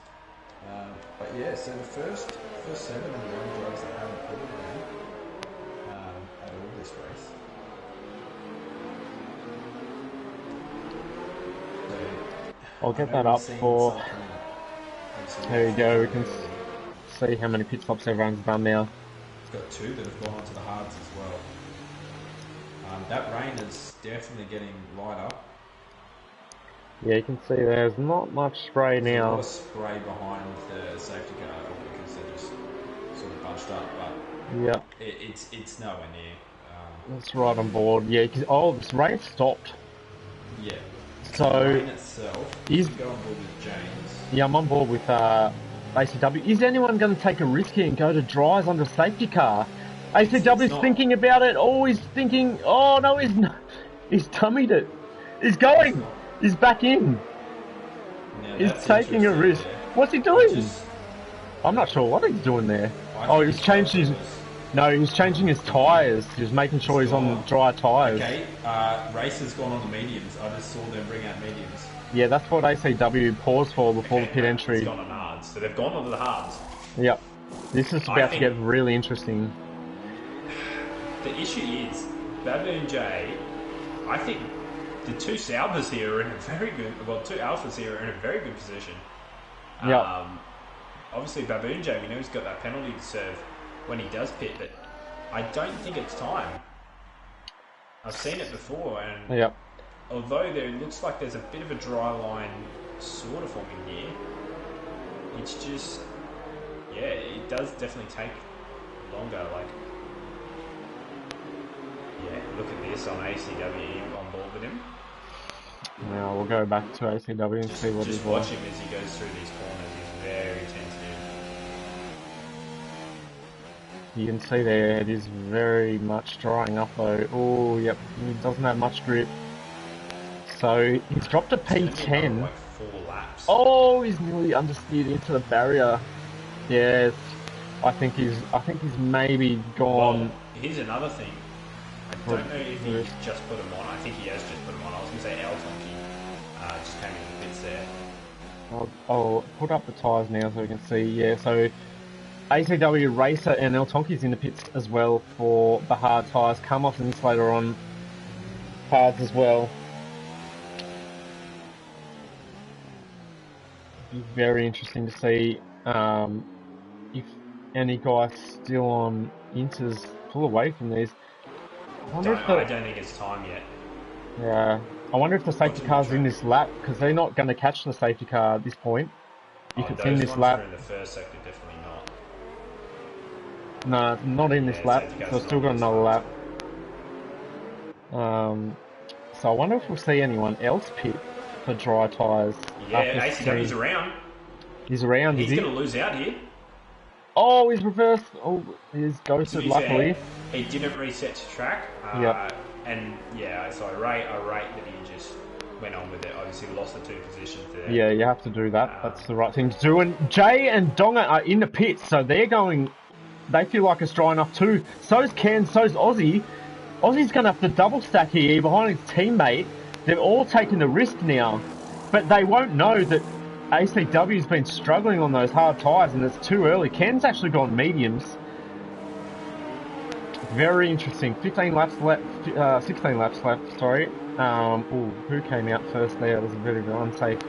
But yeah, so the first 7 are the only drivers that haven't pitted at all this race. So, I'll get that up for. There you go. We can see how many pit stops everyone's done now. It's got 2 that have gone onto the hards as well. That rain is definitely getting lighter. Yeah, you can see there's not much spray There's now. a lot of spray behind the safety car because they're just sort of bunched up, but Yeah, it's nowhere near. that's right on board. Yeah, this rain stopped. Yeah. So The rain itself. is Go on board with James. yeah, I'm on board with ACW. Is anyone going to take a risk here and go to dries on the safety car? ACW's not. thinking about it. Oh, he's thinking. Oh no, he's not. He's tummied it. He's going. He's back in. Now, He's that's taking a interesting risk. there. What's he doing? Just- I'm not sure what he's doing there. I Oh, think he's changed his. No, he was changing his tyres. He was making sure he's on dry tyres. Okay, Racer's gone on the mediums. I just saw them bring out mediums. Yeah, that's what ACW paused for before the pit It's entry. gone on hards, so they've gone onto the hards. Yep. This is I about to think- get really interesting. The issue is, Baboon J, I think the 2 Saubers here are in a very good, well, 2 Alphas here are in a very good position. Yep. Obviously, Baboon J, we know he's got that penalty to serve when he does pit, but I don't think it's time. I've seen it before, and Yep. although there looks like there's a bit of a dry line sort of forming here, it's just, yeah, it does definitely take longer. Like, yeah, look at this on ACW on board with him. Now we'll go back to ACW and see what he's Just watch like. him as he goes through these corners. He's very tentative. You can see there it is very much drying up though. Oh, yep, he doesn't have much grip. So he's dropped a It's gonna be another, P10. like 4 laps. Oh, he's nearly understeered into the barrier. Yes, I think he's maybe gone. Well, here's another thing. I don't know if he's just put him on. I think he has just put him on. I was going to say El Tonki just came in the pits there. I'll put up the tyres now so we can see. Yeah, so ACW Racer and El Tonki's in the pits as well for the hard tyres. Carmos and Insulator on hards as well. Be very interesting to see if any guys still on Inters pull away from these. I I don't think it's time yet. Yeah, I wonder if the safety car's in this lap because they're not going to catch the safety car at this point. If it's in those this ones lap, that are in the first sector, definitely not. no, not in this Yeah, lap. safety car's They've still not got in this another lap. lap. So I wonder if we'll see anyone else pit for dry tyres. Yeah, ACW's around. He's around, He's is he? going to lose out here. Oh, he's reversed. Oh, he's To ghosted, be luckily. fair, he didn't reset to track. Yep. And yeah, so I rate that he just went on with it. Obviously lost the 2 positions there. Yeah, you have to do that. That's the right thing to do. And Jay and Donga are in the pits, so they're going. They feel like it's dry enough too. So's Ken, so's Aussie. Aussie's going to have to double stack here behind his teammate. They're all taking the risk now, but they won't know that ACW's been struggling on those hard tyres and it's too early. Ken's actually gone mediums. Very interesting. 15 laps left, 16 laps left, sorry. Who came out first there? It was a very unsafe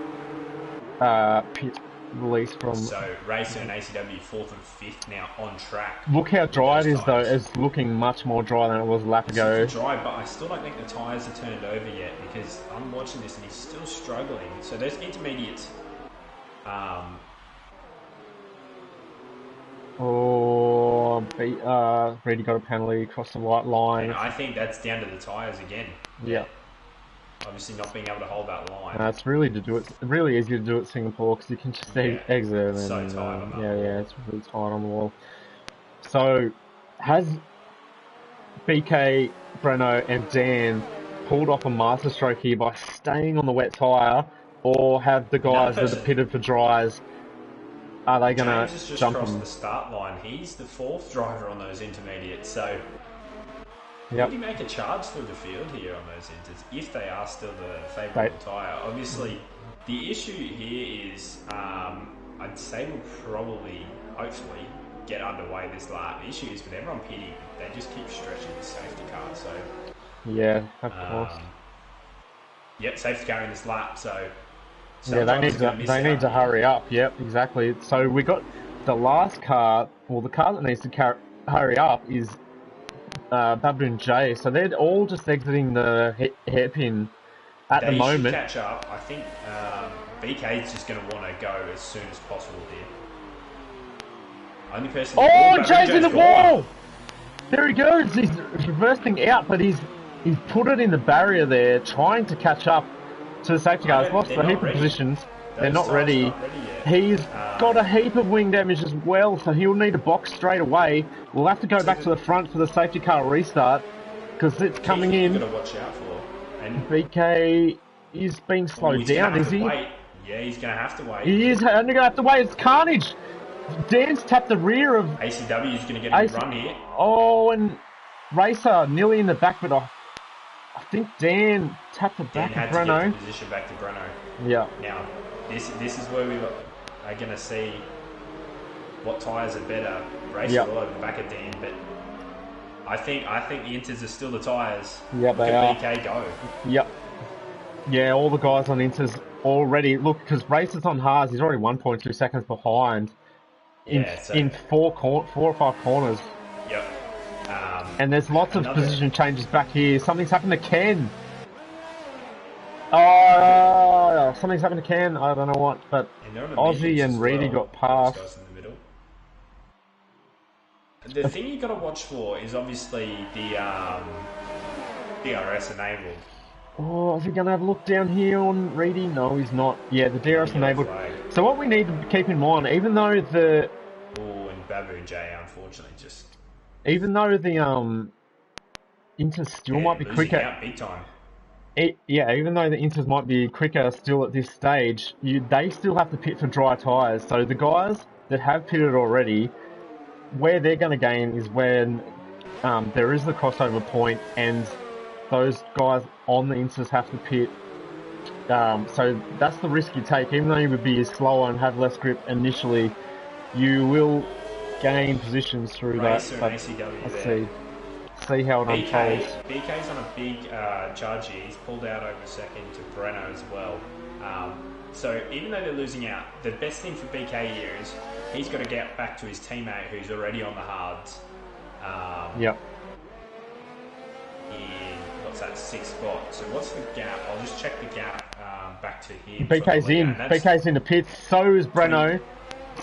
pit release from... So Racer and ACW 4th and 5th now on track. Look how dry it is though. Tyres. It's looking much more dry than it was a lap ago. It's dry, but I still don't think the tyres are turned over yet because I'm watching this and he's still struggling. So those intermediates Oh, Reedy got a penalty across the white line. And I think that's down to the tyres again. Yeah. Obviously not being able to hold that line. It's really really easy to do at Singapore because you can just exit and so tight on that wall. it's really tight on the wall. So, has BK, Breno, and Dan pulled off a masterstroke here by staying on the wet tyre, or have the guys that are pitted for dries? Are they going to jump across them? the start line? He's the fourth driver on those intermediates, so Yep. would he make a charge through the field here on those inters if they are still the favourable tyre? Obviously, the issue here is I'd say we'll probably, hopefully, get underway this lap. The issue is with everyone pitting, they just keep stretching the safety car. So yeah, of course. Yep, safety car in this lap. So yeah, they need to hurry up. Yep, exactly. So we got the last car. Well, the car that needs to hurry up is Baboon J. So they're all just exiting the hairpin at the moment. They should catch up. I think BK's just going to want to go as soon as possible here. Only person. Oh, Jay's in the wall! There he goes. He's reversing out, but he's put it in the barrier there, trying to catch up to the safety cars. Lost a heap of positions. They're not ready. He's got a heap of wing damage as well, so he'll need a box straight away. We'll have to go back to the front for the safety car restart because it's coming in. You've got to watch out for. And BK is being slowed down, is he? Wait. Yeah, he's going to have to wait. He is only going to have to wait. It's carnage. Dan's tapped the rear of ACW is going to get a run here. Oh, and Racer nearly in the back, but I think Dan tapped the back of Breno. To get the position back to Breno. Yeah. Now, this is where we are going to see what tyres are better. Racer all over the back of Dan, but I think the Inters are still the tyres. Yep, they are. BK go. Yep. Yeah, all the guys on Inters already look because Racer's on hards. He's already 1.2 seconds behind. In 4 or 5 corners. Yep. And there's lots of position changes back here. Something's happened to Ken. Oh, something's happened to Ken. I don't know what, but Aussie and Reedy got past. The thing you got to watch for is obviously the DRS enabled. Oh, is he going to have a look down here on Reedy? No, he's not. Yeah, the DRS enabled. So what we need to keep in mind, even though the... Oh, and Baboon J, unfortunately, just... Even though the Inters still might be quicker... Out big time. Even though the Inters might be quicker still at this stage, they still have to pit for dry tyres. So the guys that have pitted already, where they're going to gain is when there is the crossover point and those guys on the Inters have to pit. So that's the risk you take. Even though you would be slower and have less grip initially, you will gain positions through that. But let's see how it unfolds. BK's on a big charge here. He's pulled out over a second to Breno as well. So even though they're losing out, the best thing for BK here is he's got to get back to his teammate who's already on the hards. Yep. In what's that, 6th spot? So what's the gap? I'll just check the gap back to him. BK's in. BK's in the pits. So is Breno.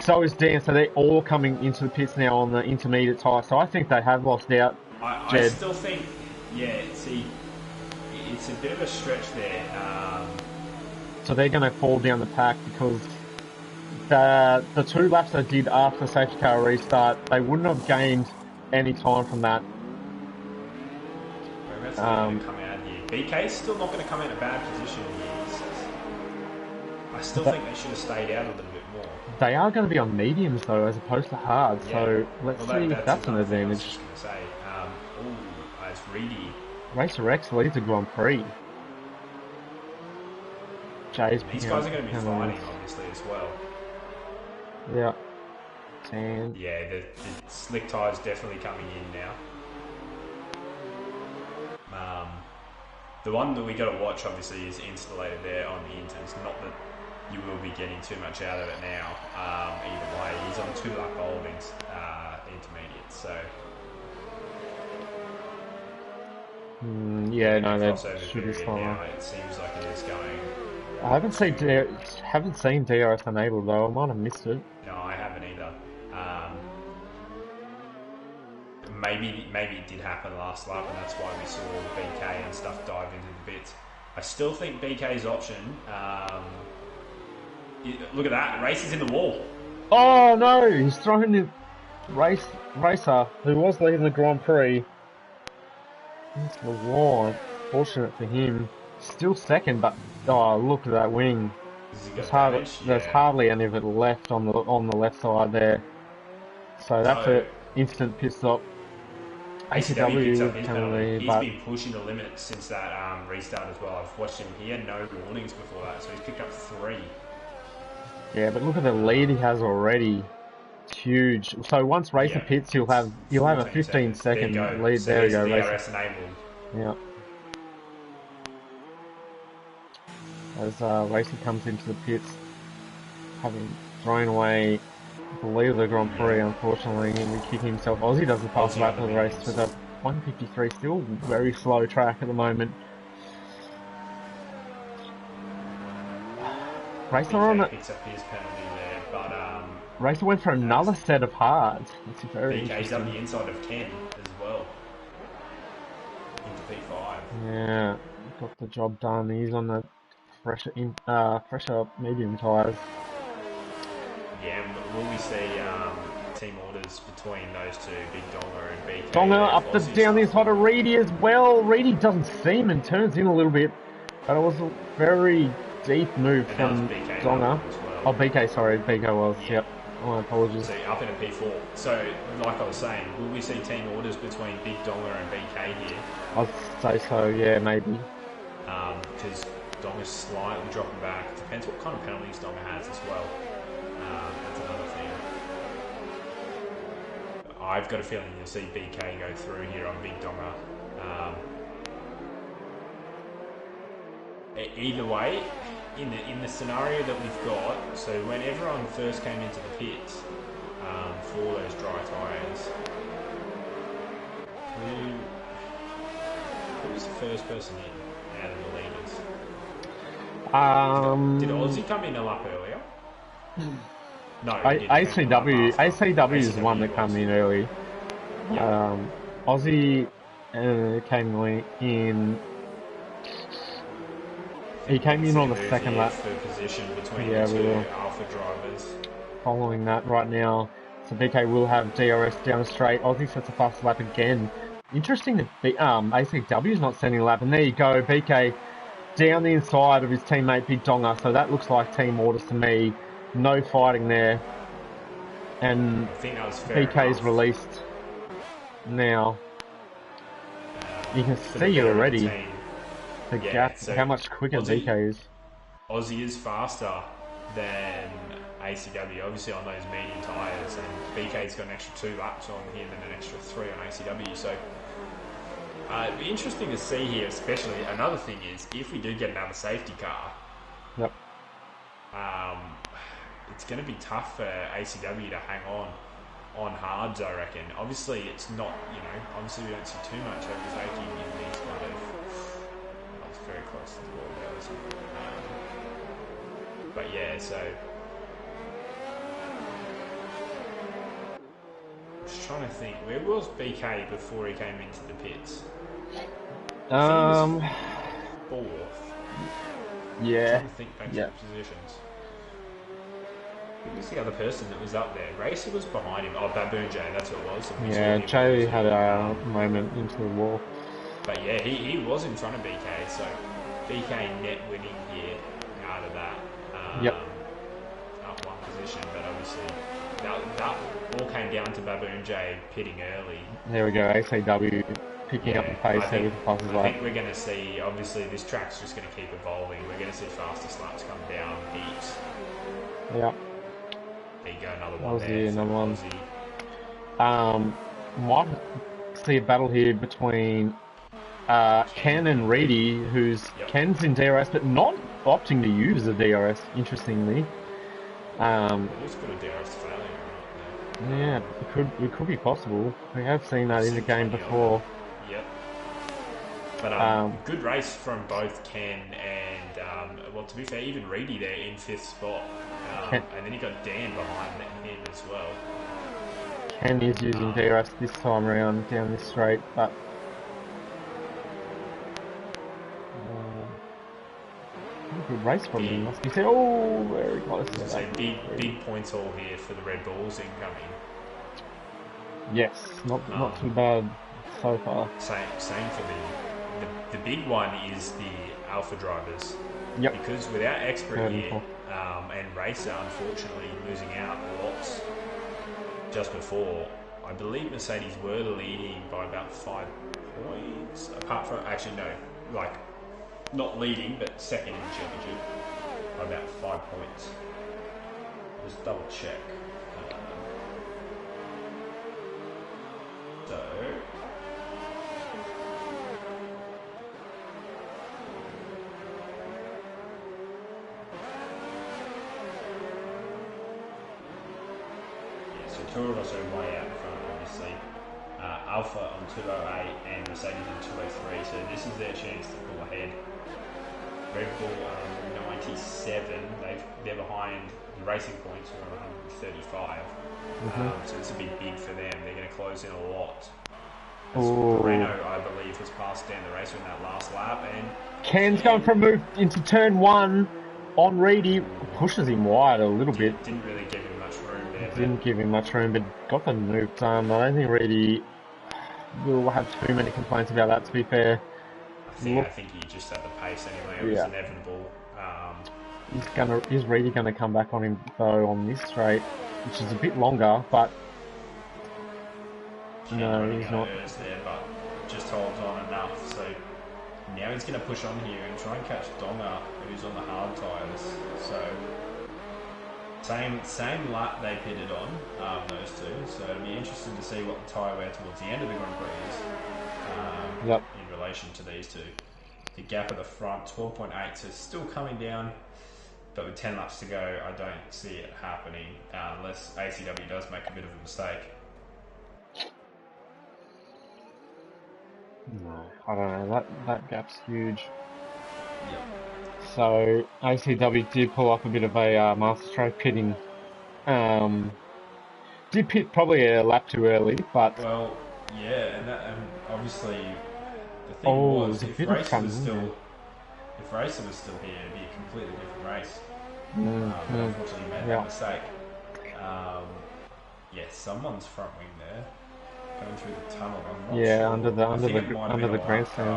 So is Dan. So they're all coming into the pits now on the intermediate tyre. So I think they have lost out. I still think, see, it's a bit of a stretch there. So they're going to fall down the pack because the 2 laps they did after the safety car restart, they wouldn't have gained any time from that. Come out here. BK's still not going to come in a bad position here. I still think they should have stayed out a little bit more. They are going to be on mediums though, as opposed to hard. Yeah. So let's see if that's an advantage. I was just going to say, it's Reedy. Racer X leads a Grand Prix. These guys are going to be fighting, obviously, as well. Yeah. And yeah, the slick tyre's definitely coming in now. The one that we got to watch, obviously, is installated there on the Inters. Not that you will be getting too much out of it now. Either way, he's on 2 lap holdings, intermediate, so... that should be fine. Now, it seems like it is going I haven't seen DRS enabled though. I might have missed it. No, I haven't either. Maybe it did happen last lap, and that's why we saw BK and stuff dive into the bits. I still think BK's option. Look at that, race is in the wall. Oh no, he's thrown the racer who was leading the Grand Prix into the wall. Fortunate for him. Still second, but oh, look at that wing. There's hardly any of it left on the left side there. So that's an instant pit stop. ACW penalty. He's been pushing the limit since that restart as well. I've watched him. He had no warnings before that, so he's picked up 3. Yeah, but look at the lead he has already. It's huge. So once racer pits, you'll have a 15-second lead. So there you go. DRS enabled. Yeah. As racer comes into the pits, having thrown away the lead of the Grand Prix, unfortunately, and kicking himself. Aussie does the fastest lap of the race with a 1:53. Still very slow track at the moment. Racer on it. Picks up his penalty there, but Racer went for another set of hards. It's very BK's on the inside of 10 as well. Into P5. Yeah, got the job done. He's on the fresher medium tyres. Yeah, will we see team orders between those two, Big Donga and BK? Donga up down the inside of Reedy as well. Reedy doesn't seem and turns in a little bit, but it was a very deep move from Donga. Well. Oh, BK, sorry, BK was. Yep. My apologies. So up in a P4. So, like I was saying, will we see team orders between Big Donga and BK here? I'd say so. Yeah, maybe. Because Donga's slightly dropping back. Depends what kind of penalties Donga has as well. That's another thing. I've got a feeling you'll see BK go through here on Big Donga. Either way, in the scenario that we've got, so when everyone first came into the pits for those dry tyres, who was the first person in out of the leaders? Did Aussie come in a lap earlier? No, ACW is the one that came in early. Yep. Aussie came in. He came in on the second lap. For position between the two Alpha drivers. Following that right now, so BK will have DRS down straight. Aussie sets a fast lap again. Interesting that ACW is not sending a lap, and there you go, BK down the inside of his teammate Big Donga. So that looks like team orders to me. No fighting there, and I think that was fair BK's enough. Released now. You can see it already. The gap, so how much quicker BK is. Aussie is faster than ACW, obviously on those medium tyres, and BK's got an extra 2 laps on him and an extra 3 on ACW. So it'd be interesting to see here, especially. Another thing is if we do get another safety car. Yep. It's going to be tough for ACW to hang on hards, I reckon. Obviously, it's not, obviously we don't see too much overtaking in these kind of. I was very close to the ball there, wasn't it? But yeah, so. I'm just trying to think. Where was BK before he came into the pits? Fourth. Yeah. I'm trying to think back to the positions. Who was the other person that was up there? Racer was behind him. Oh, Baboon Jay, that's what it was. Yeah, Jay had a moment into the wall. But yeah, he was in front of BK, so BK net winning here out of that. Up one position, but obviously that all came down to Baboon Jay pitting early. There we go, ACW picking up the pace there with the passes. I think we're going to see, obviously this track's just going to keep evolving. We're going to see fastest laps come down heaps. Yeah. There you go, another one Aussie, there. another one. Might see a battle here between Ken and Reedy, Ken's in DRS but not opting to use the DRS, interestingly. Who's got a DRS failure? Yeah, it could be possible. We have seen that in the game before. Yep. But good race from both Ken and well, to be fair, even Reedy there in 5th spot. And then you got Dan behind him as well. Ken is using DRS this time around down this straight, but good race from him, must be said. Oh, very close. So big points all here for the Red Bulls incoming. Yes, not too bad so far. Same for the big one is the Alpha drivers. Yep. Because without Expert here and Racer unfortunately losing out lots just before, I believe Mercedes were leading by about 5 points. Apart from not leading, but second in the championship by about 5 points. Just double check. So. Yeah, so two of us are way out in front, obviously. Alpha on 208 and Mercedes on 203, so this is their chance to pull ahead. Red Bull 97, they're behind the Racing Points, who are 135. So this would be big for them. They're going to close in a lot. Moreno, I believe, has passed down the racer in that last lap, and Ken's going for a move into turn 1 on Reedy, pushes him wide a little bit. Didn't really give him much room there. Didn't give him much room, but got the move done. I don't think Reedy will have too many complaints about that, to be fair. I think he just had the pace anyway. It was inevitable. Is Reedy going to come back on him though on this straight, which is a bit longer, but no, he's not. There, but just holds on enough. So now he's going to push on here and try and catch Donga, who's on the hard tyres. So same lap they pitted on, those two. So it'll be interesting to see what the tyre wear towards the end of the Grand Prix is in relation to these two. The gap at the front, 12.8, so it's still coming down. But with 10 laps to go, I don't see it happening unless ACW does make a bit of a mistake. No, I don't know. That gap's huge. Yep. So ACW did pull up a bit of a master stroke pitting. Did pit probably a lap too early, but well, yeah, and obviously the thing was if Racer was still here, it'd be a completely different race. But unfortunately, he made that mistake. Someone's front wing there. Going through the tunnel. I'm not sure. under the grandstand. I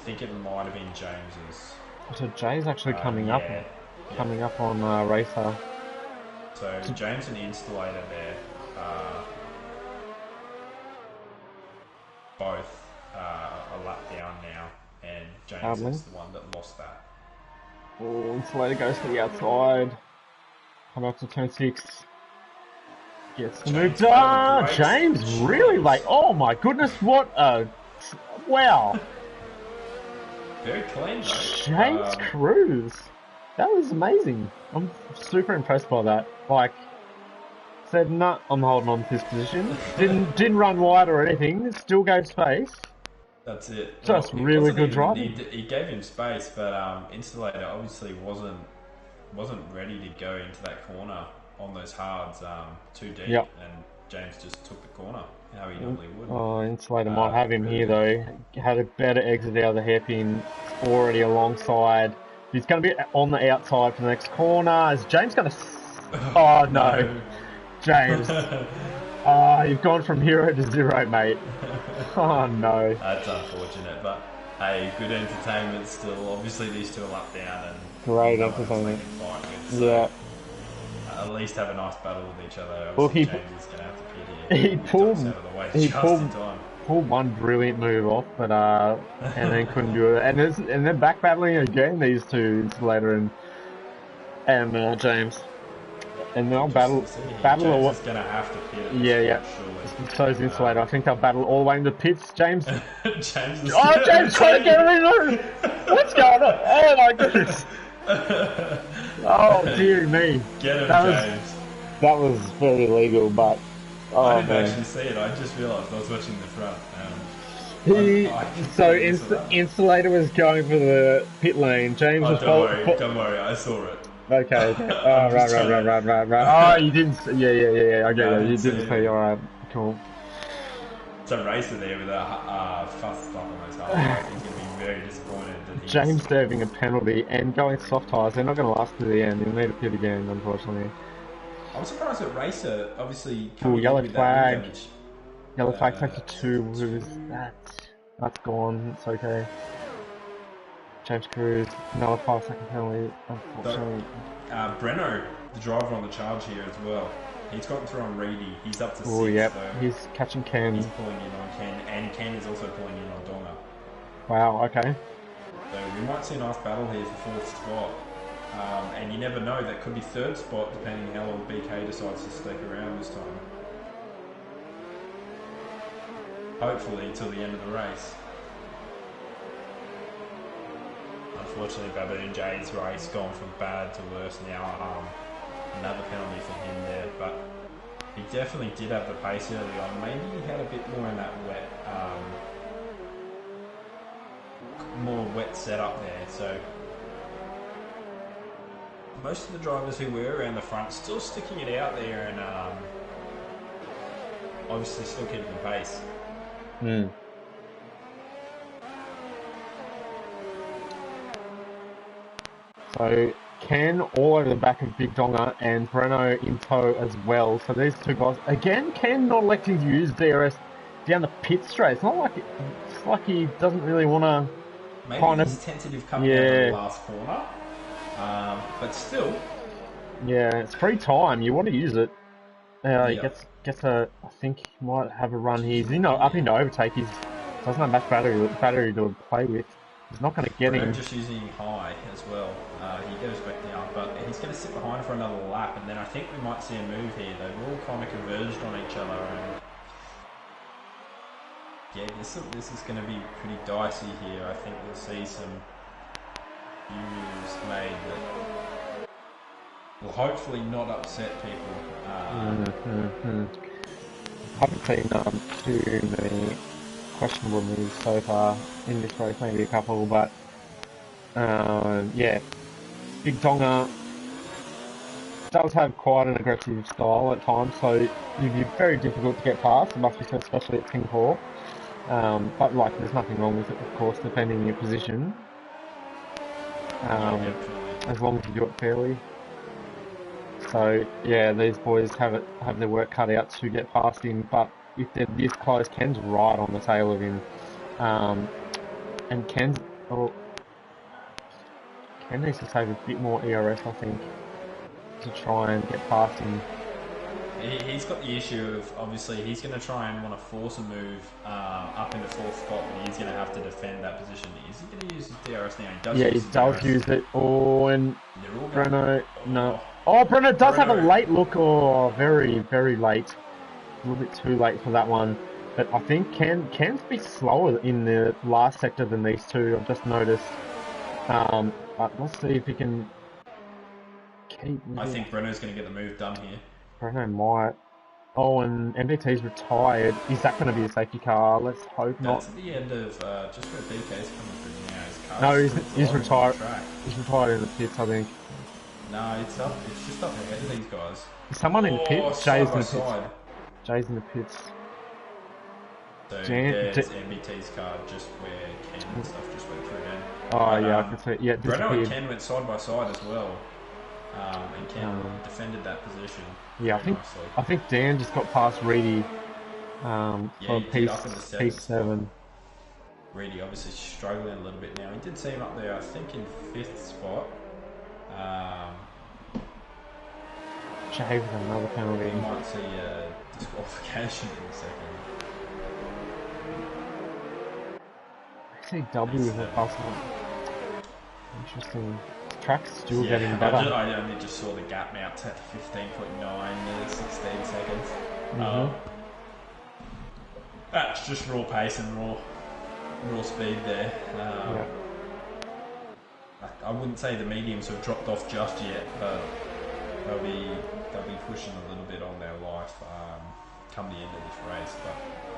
think it might have been James's. So Jay's actually coming up on Racer. So James and the installator there, both a lap down now, and James is the one that lost that. Oh, installator goes to the outside. Come up to turn 6. Gets the move done. James really late. Oh my goodness, what a wow. Very clean though. James Cruz. That was amazing. I'm super impressed by that. Like, said, nah, I'm holding on to this position. Didn't run wide or anything. Still gave space. That's it. Just really good driving. He gave him space, but Installator obviously wasn't ready to go into that corner on those hards too deep, and James just took the corner how he normally would. Oh, Installator might have him here though. Had a better exit out of the hairpin, already alongside. He's going to be on the outside for the next corner. Is James going to... Oh no, James. You've gone from 0 to 0, mate. Oh no. That's unfortunate, but hey, good entertainment still. Obviously these two are up down and great entertainment. So at least have a nice battle with each other. Well, James is going to have to pit here. He pulled one brilliant move off, but and then couldn't do it. And then back battling again, these two, Installator and James. And they'll battle all. James is going to have to pit. Yeah. So is Installator. I think they'll battle all the way into pits. James. James trying to get in. What's going on? Oh my goodness. Oh dear me. Get him, James. That was very legal, but I didn't actually see it. I just realised I was watching the front. He I so completely missed that. Insulator was going for the pit lane. James Oh, was fol- don't worry, I saw it. Okay, okay. Oh, I'm just trying to. right. Oh, you didn't. Yeah, yeah, yeah, yeah. Okay, No, I yeah, you didn't see didn't say. anything. All right, cool. Some racer there with a fast stop on those hard tires. He's going to be very disappointed that he's. James serving a penalty and going soft tires. They're not going to last to the end. He'll need to pit again, unfortunately. I was surprised that racer, obviously Cool, coming in yellow with that wing flag. damage. Yellow flag taken Sector 2. Who's that? That's gone. It's okay. James Cruz, another 5-second penalty, unfortunately. Breno, the driver on the charge here as well. He's gotten through on Reedy. He's up to 6. Oh, yep. So He's catching Ken. he's pulling in on Ken, and Ken is also pulling in on Donga. Wow, okay. So we might see a nice battle here for 4th spot. And you never know, that could be 3rd spot depending how long BK decides to stick around this time. Hopefully till the end of the race. Unfortunately, Baboon J's race gone from bad to worse now. Another penalty for him there, but he definitely did have the pace early on. Maybe he had a bit more in that wet, more wet setup there. So most of the drivers who were around the front still sticking it out there and obviously still keeping the pace. Hmm. So Ken all over the back of Big Donga and Breno in tow as well. So these two guys again. Ken not electing to use DRS down the pit straight. It's not like it's like he doesn't really want to. Maybe kind he's of tentative coming out of the last corner, but still. Yeah, it's free time. You want to use it. He Yep. gets a. I think he might have a run here. He's up into overtake. He doesn't have much battery to play with. He's not going to get him. Just using high as well. He goes back down, but he's going to sit behind for another lap, and then I think we might see a move here. They've all kind of converged on each other, and yeah, this is going to be pretty dicey here. I think we'll see some moves made that will hopefully not upset people. Haven't seen too many questionable moves so far in this race, maybe a couple, but yeah, Big Tonga does have quite an aggressive style at times, so it'd be very difficult to get past, it must be so, especially at Singapore. But like, there's nothing wrong with it, of course, depending on your position. As long as you do it fairly. So yeah, these boys have their work cut out to get past him, but if they're this close, Ken's right on the tail of him. And Ken needs to save a bit more ERS, I think, to try and get past him. He's got the issue of, obviously, he's going to try and want to force a move up into 4th spot, but he's going to have to defend that position. Is he going to use his DRS now? He does use it. Oh, and Breno, no. Oh, Breno does have a late look. Oh, very, very late. A little bit too late for that one. But I think Ken's a bit slower in the last sector than these two, I've just noticed. But let's see if he can keep... I think Breno's going to get the move done here. Breno might. Oh, and MBT's retired. Is that going to be a safety car? Let's hope not. That's at the end of just where BK's coming through now. His car he's retired. He's retired in the pits, I think. No, it's just up ahead of these guys. Is someone in the pits? Jay's in the pits. Side. Jay's in the pits. So there's MBT's car just where Ken and stuff just went through then. Oh yeah, I can see. Yeah, Breno and Ken went side by side as well. And Ken defended that position. Yeah, I think Dan just got past Reedy for piece 7. Reedy obviously struggling a little bit now. He did see him up there, I think, in 5th spot. Jay with another penalty. We might see a disqualification in a second. Actually, W with a pass. Interesting. Track's still getting better. I only just saw the gap now to 15.9, nearly 16 seconds. That's just raw pace and raw speed there. I wouldn't say the mediums have dropped off just yet, but they'll be pushing a little bit on their life come the end of this race. But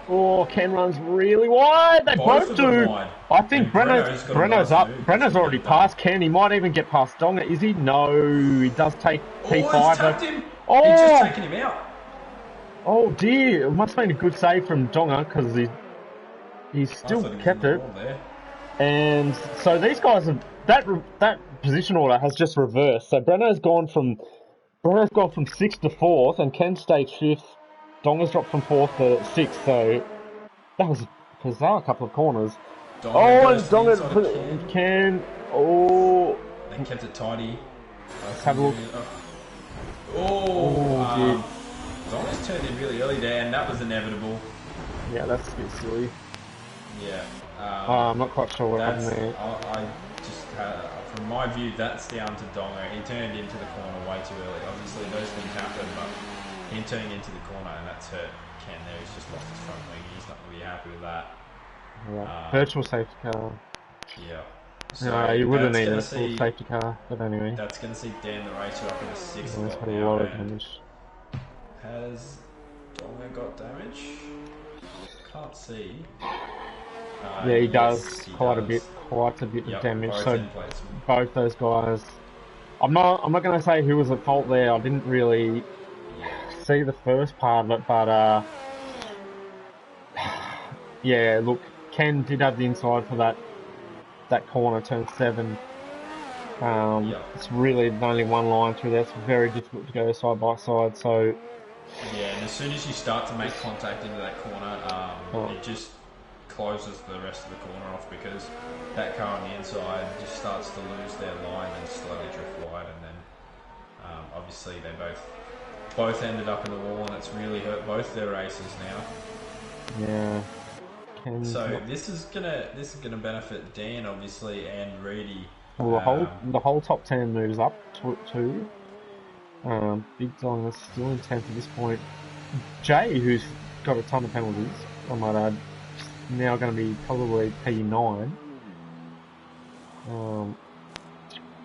Oh, Ken runs really wide. They both of them do. wide. I think And Breno's got a Breno's nice up. move Breno's that's gonna already get it done. past Ken. He might even get past Donga. Is he? No, he does take Oh, P5. he's tapped him. Oh, He's just taken him out. oh dear! It must have been a good save from Donga because he's I still thought he was kept in the it. wall there. And so these guys have that position order has just reversed. So Breno's gone from 6th to 4th, and Ken stayed 5th. Donga's dropped from 4th to 6th. So that was a bizarre couple of corners. Donga goes to the inside of Donga Ken. Oh, They kept it tidy. let's have a look. Oh, Donga's turned in really early there, and that was inevitable. Yeah, that's a bit silly. Yeah. I'm not quite sure what happened there. I just, from my view, that's down to Donga. He turned into the corner way too early. Obviously, those things happen, but him turning into the corner, and that's hurt Ken there. He's just lost his front wing. He's not going to be happy with that. Right. Virtual safety car. Yeah. So So you wouldn't that's need gonna a full see- safety car, but anyway. That's going to see Dan the racer up in the 6th He's spot had a now. lot of and damage. Has Donga got damage? Can't see. Yeah, he does yes, he quite does. a bit Yep, of damage. both So end plates. both those guys. I'm not going to say who was at fault there. I didn't really see the first part of it, but yeah, look, Ken did have the inside for that corner, turn 7. It's really only one line through there. It's very difficult to go side by side. So yeah, and as soon as you start to make contact into that corner, it just closes the rest of the corner off because that car on the inside just starts to lose their line and slowly drift wide, and then obviously they both ended up in the wall, and it's really hurt both their races now. yeah. So this is gonna benefit Dan obviously and Reedy. Well, the whole top 10 moves up to Big Dong is still in 10th at this point. Jay, who's got a ton of penalties, I might add, now going to be probably P9.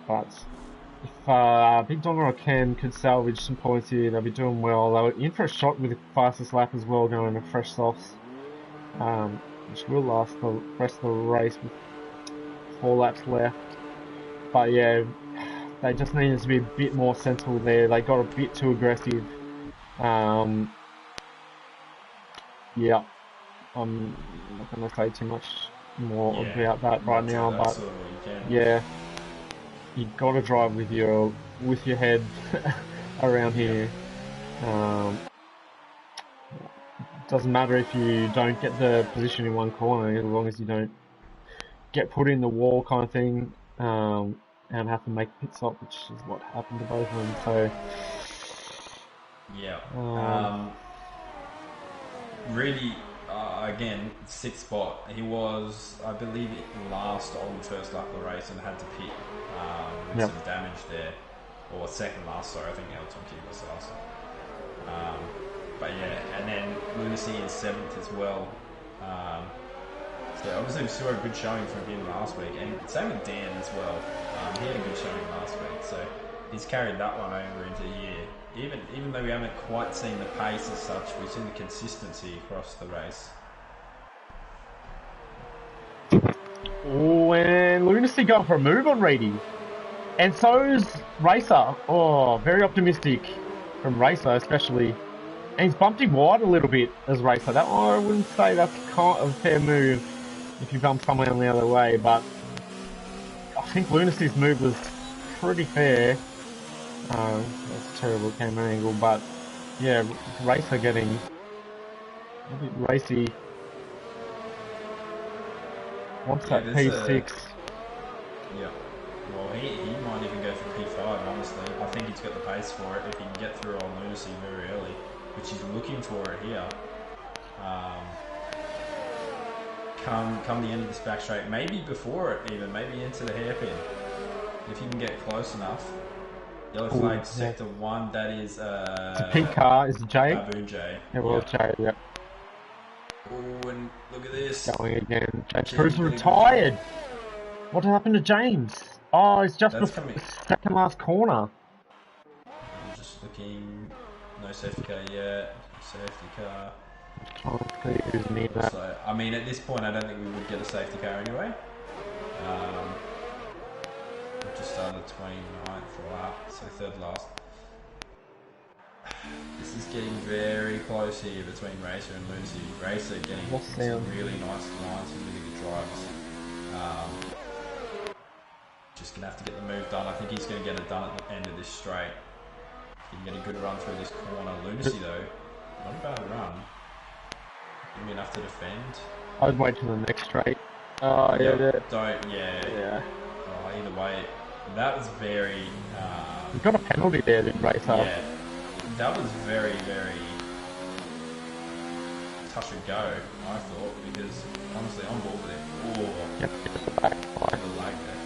But if Big Dong or Ken could salvage some points here, they'll be doing well. They were in for a shot with the fastest lap as well, going to fresh softs, which will last the rest of the race with 4 laps left. But yeah, they just needed to be a bit more sensible there. They got a bit too aggressive. Yeah, I'm not going to say too much more about that right now. But yeah, you got to drive with your head around here. Doesn't matter if you don't get the position in one corner, as long as you don't get put in the wall kind of thing. And have to make a pit stop, which is what happened to both of them. So, yeah. Really, again, 6th spot. He was, I believe, last on the first lap of the race and had to pit with some damage there, or second last. Sorry, I think Elton Key was last. But yeah, and then Lunacy in 7th as well. So obviously we saw a good showing from him last week, and same with Dan as well. He had a good showing last week, so he's carried that one over into the year. Even though we haven't quite seen the pace as such, we've seen the consistency across the race. Oh, and Lunacy going for a move on Reedy. And so's Racer. Oh, very optimistic from Racer especially. And he's bumped him wide a little bit as Racer. That one, I wouldn't say that's kind of a fair move if you bump someone on the other way, but I think Lunacy's move was pretty fair. That's a terrible camera angle, but yeah, Racer getting a bit racy. Wants that P6. Yeah. Well, he might even go for P5, honestly. I think he's got the pace for it if he can get through on Lunacy very early, which he's looking for it here. Come the end of this back straight, maybe before it even, maybe into the hairpin. If you can get close enough. Yellow flag, sector 1, that is it's a pink car, is it Jay? Baboon Jay. It was Jay, yep. Oh, and look at this. Going again. James Cruz retired. What happened to James? Oh, it's just the second last corner. I'm just looking. No safety car yet. Safety car. Trying to see who's near that. So, I mean, at this point, I don't think we would get a safety car anyway. We've just started the 29th lap, so third last. This is getting very close here between Racer and Lucy. Racer getting some really nice lines, some really good drives. Just going to have to get the move done. I think he's going to get it done at the end of this straight. He can get a good run through this corner. Lunacy, though, not a bad run. Going to be enough to defend. I'd wait till the next straight. Oh, yeah. Yeah. Oh, either way, that was very... He got a penalty there, didn't Racer? Yeah. That was very, very touch and go, I thought, because honestly, on board with it. Oh, yep, the back. The lag there.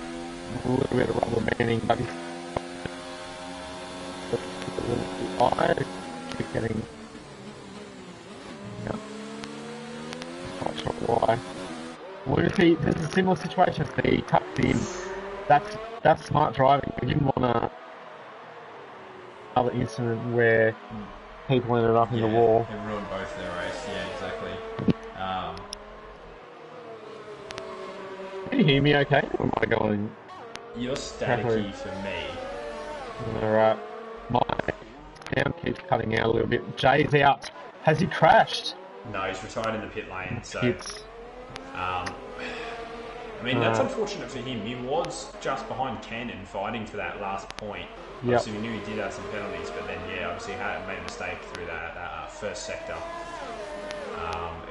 A little bit of rubber banding, but I keep getting. Yeah. Not sure why. Well, if there's a similar situation if he tucked in. That's smart driving. We didn't want to. Other incident where people ended up in the wall. It ruined both their race. Yeah, exactly. Can you hear me okay? Or am I going? You're staticky for me. Alright. My sound keeps cutting out a little bit. Jay's out. Has he crashed? No, he's retired in the pit lane, so... I mean, that's unfortunate for him. He was just behind Ken and fighting for that last point. Yep. Obviously, we knew he did have some penalties, but then, yeah, obviously he had made a mistake through that first sector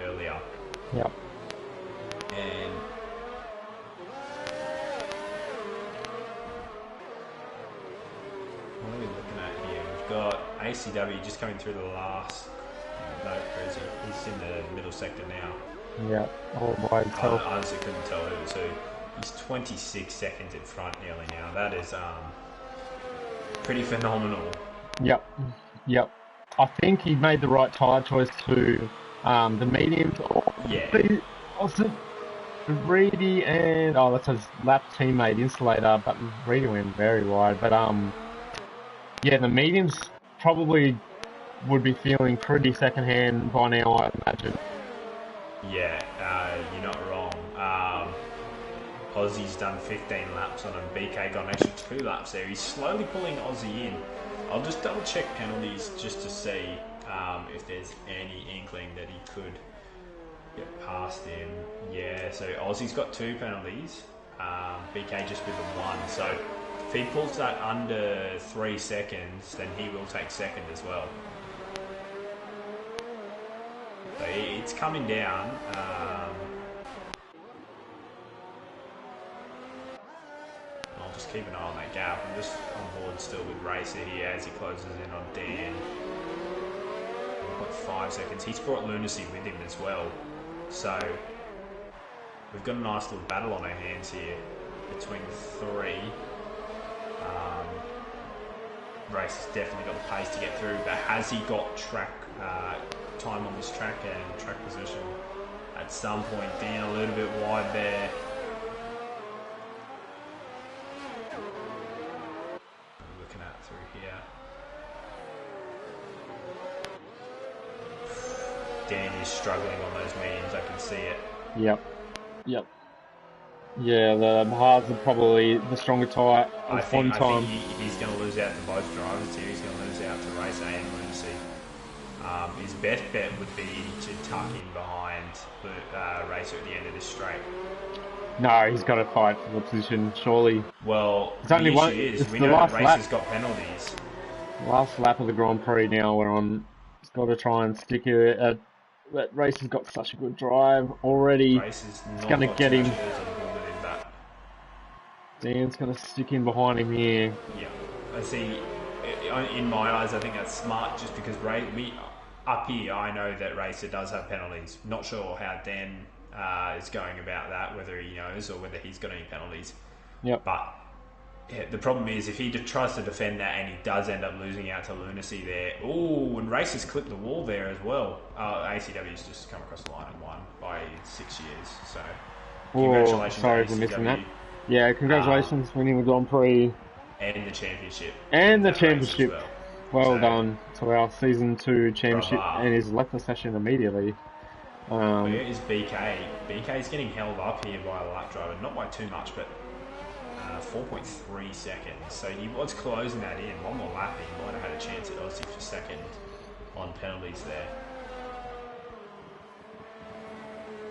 earlier. Yep. And what are we looking at here? We've got ACW just coming through the last... No, where is he? He's in the middle sector now. Yeah, all by himself. I honestly couldn't tell who it was who. He's 26 seconds in front nearly now. That is pretty phenomenal. Yep. I think he made the right tyre choice to the mediums. Yeah. Also, Reedy and that's his lap teammate Insulator, but Reedy went very wide. But yeah, the mediums probably would be feeling pretty secondhand by now, I imagine. Yeah, you're not wrong. Aussie's done 15 laps on him. BK got an extra 2 laps there. He's slowly pulling Aussie in. I'll just double check penalties just to see if there's any inkling that he could get past him. Yeah, so Aussie's got 2 penalties. BK just with the 1. So if he pulls that under 3 seconds, then he will take second as well. So it's coming down. I'll just keep an eye on that gap. I'm just on board still with Racer here as he closes in on Dan. 1.5 seconds. He's brought Lunacy with him as well. So we've got a nice little battle on our hands here between the 3. Racer's definitely got the pace to get through, but has he got track time on this track and track position? At some point, Dan a little bit wide there. Looking at through here. Dan is struggling on those mediums, I can see it. Yep. Yeah, the hards are probably the stronger tyre. I think he's going to lose out to both drivers here. He's going to lose out to Racer and Lunacy. His best bet would be to tuck in behind Racer at the end of this straight. No, he's got to fight for the position, surely. Well, it's only the one. issue is, it's we the know last that lap. Racer's got penalties. Last lap of the Grand Prix now we're on. He's got to try and stick it. That Racer's got such a good drive already. Racer's it's going to get him. But Dan's going to stick in behind him here. Yeah, I see. In my eyes, I think that's smart. Just because up here, I know that Racer does have penalties. Not sure how Dan is going about that, whether he knows or whether he's got any penalties. Yep. But yeah, the problem is if he tries to defend that and he does end up losing out to Lunacy there. Ooh, and Racer's clipped the wall there as well. ACW's just come across the line and won by 6 years. So congratulations. Sorry for missing that. Yeah, congratulations winning the Grand Prix. And the championship. And the championship. Well. Well So, done to our Season 2 championship, bravo. and he's left the session immediately. Where is BK? BK's getting held up here by a lap driver, not by too much, but 4.3 seconds. So he was closing that in. One more lap, he might have had a chance at Aussie for second on penalties there.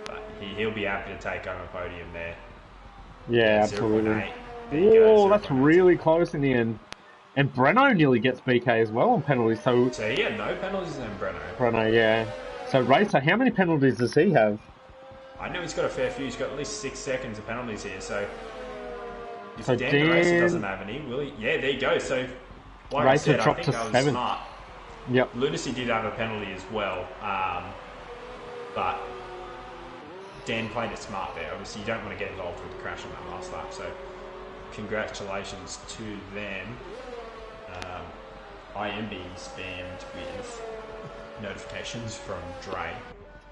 But he'll be happy to take home a podium there. Yeah, absolutely. 0.8. There you go, Oh, that's 0.8. really close in the end. And Breno nearly gets BK as well on penalties. So he had no penalties in Breno. Breno, yeah. So Racer, how many penalties does he have? I know he's got a fair few. He's got at least 6 seconds of penalties here. So if Dan the Dan Racer doesn't have any, will he? Yeah, there you go. So like Racer I said, I dropped think to I was 7th. smart. Yep. Lunacy did have a penalty as well, but Dan played it smart there. Obviously, you don't want to get involved with the crash on that last lap. So congratulations to them. I am being spammed with notifications from Dre.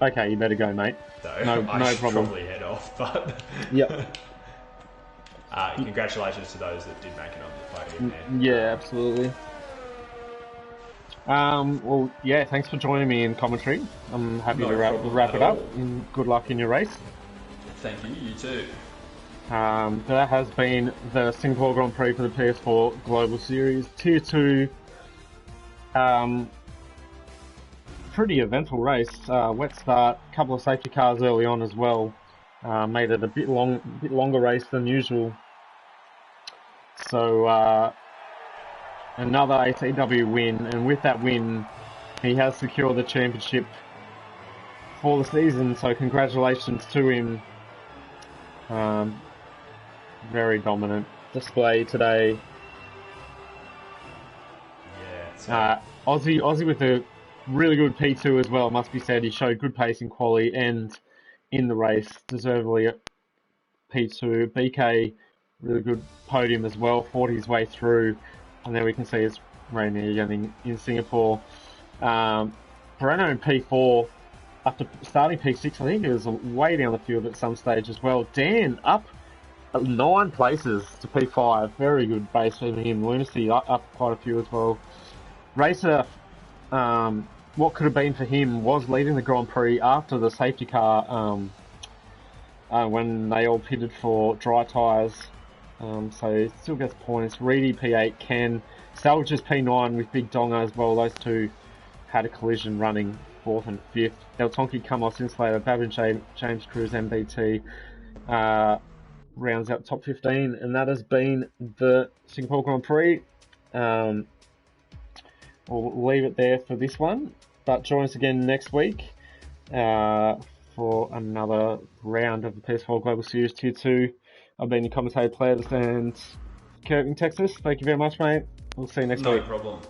Okay, you better go, mate. So No I should problem. probably head off, but Yep. congratulations to those that did make it on the podium there. Yeah, absolutely. Well, yeah, thanks for joining me in commentary. I'm happy No to problem wrap at it up. all. And good luck in your race. Thank you. You too. That has been the Singapore Grand Prix for the PS4 Global Series Tier 2. Pretty eventful race. Wet start, couple of safety cars early on as well. Made it a bit longer race than usual. So another ACW win, and with that win, he has secured the championship for the season. So congratulations to him. Very dominant display today. Yeah. So Aussie with a really good P2 as well, must be said. He showed good pace in quali and in the race, deservedly at P2. BK, really good podium as well, fought his way through, and then we can see it's raining again in Singapore. Moreno in P4, after starting P6, I think it was way down the field at some stage as well. Dan up 9 places to P5, very good base for him. Lunacy up quite a few as well. Racer, what could have been for him was leading the Grand Prix after the safety car when they all pitted for dry tyres. So it still gets points. Reedy P8, Ken salvages P9 with Big Donga as well. Those two had a collision running 4th and 5th. El Tonki, Camos, Insulator, Babin, James Cruz, MBT rounds out top 15, and that has been the Singapore Grand Prix. We'll leave it there for this one, but join us again next week for another round of the PS4 Global Series Tier 2. I've been your commentator, players, and Kirk in Texas. Thank you very much, mate. We'll see you next week. No problem.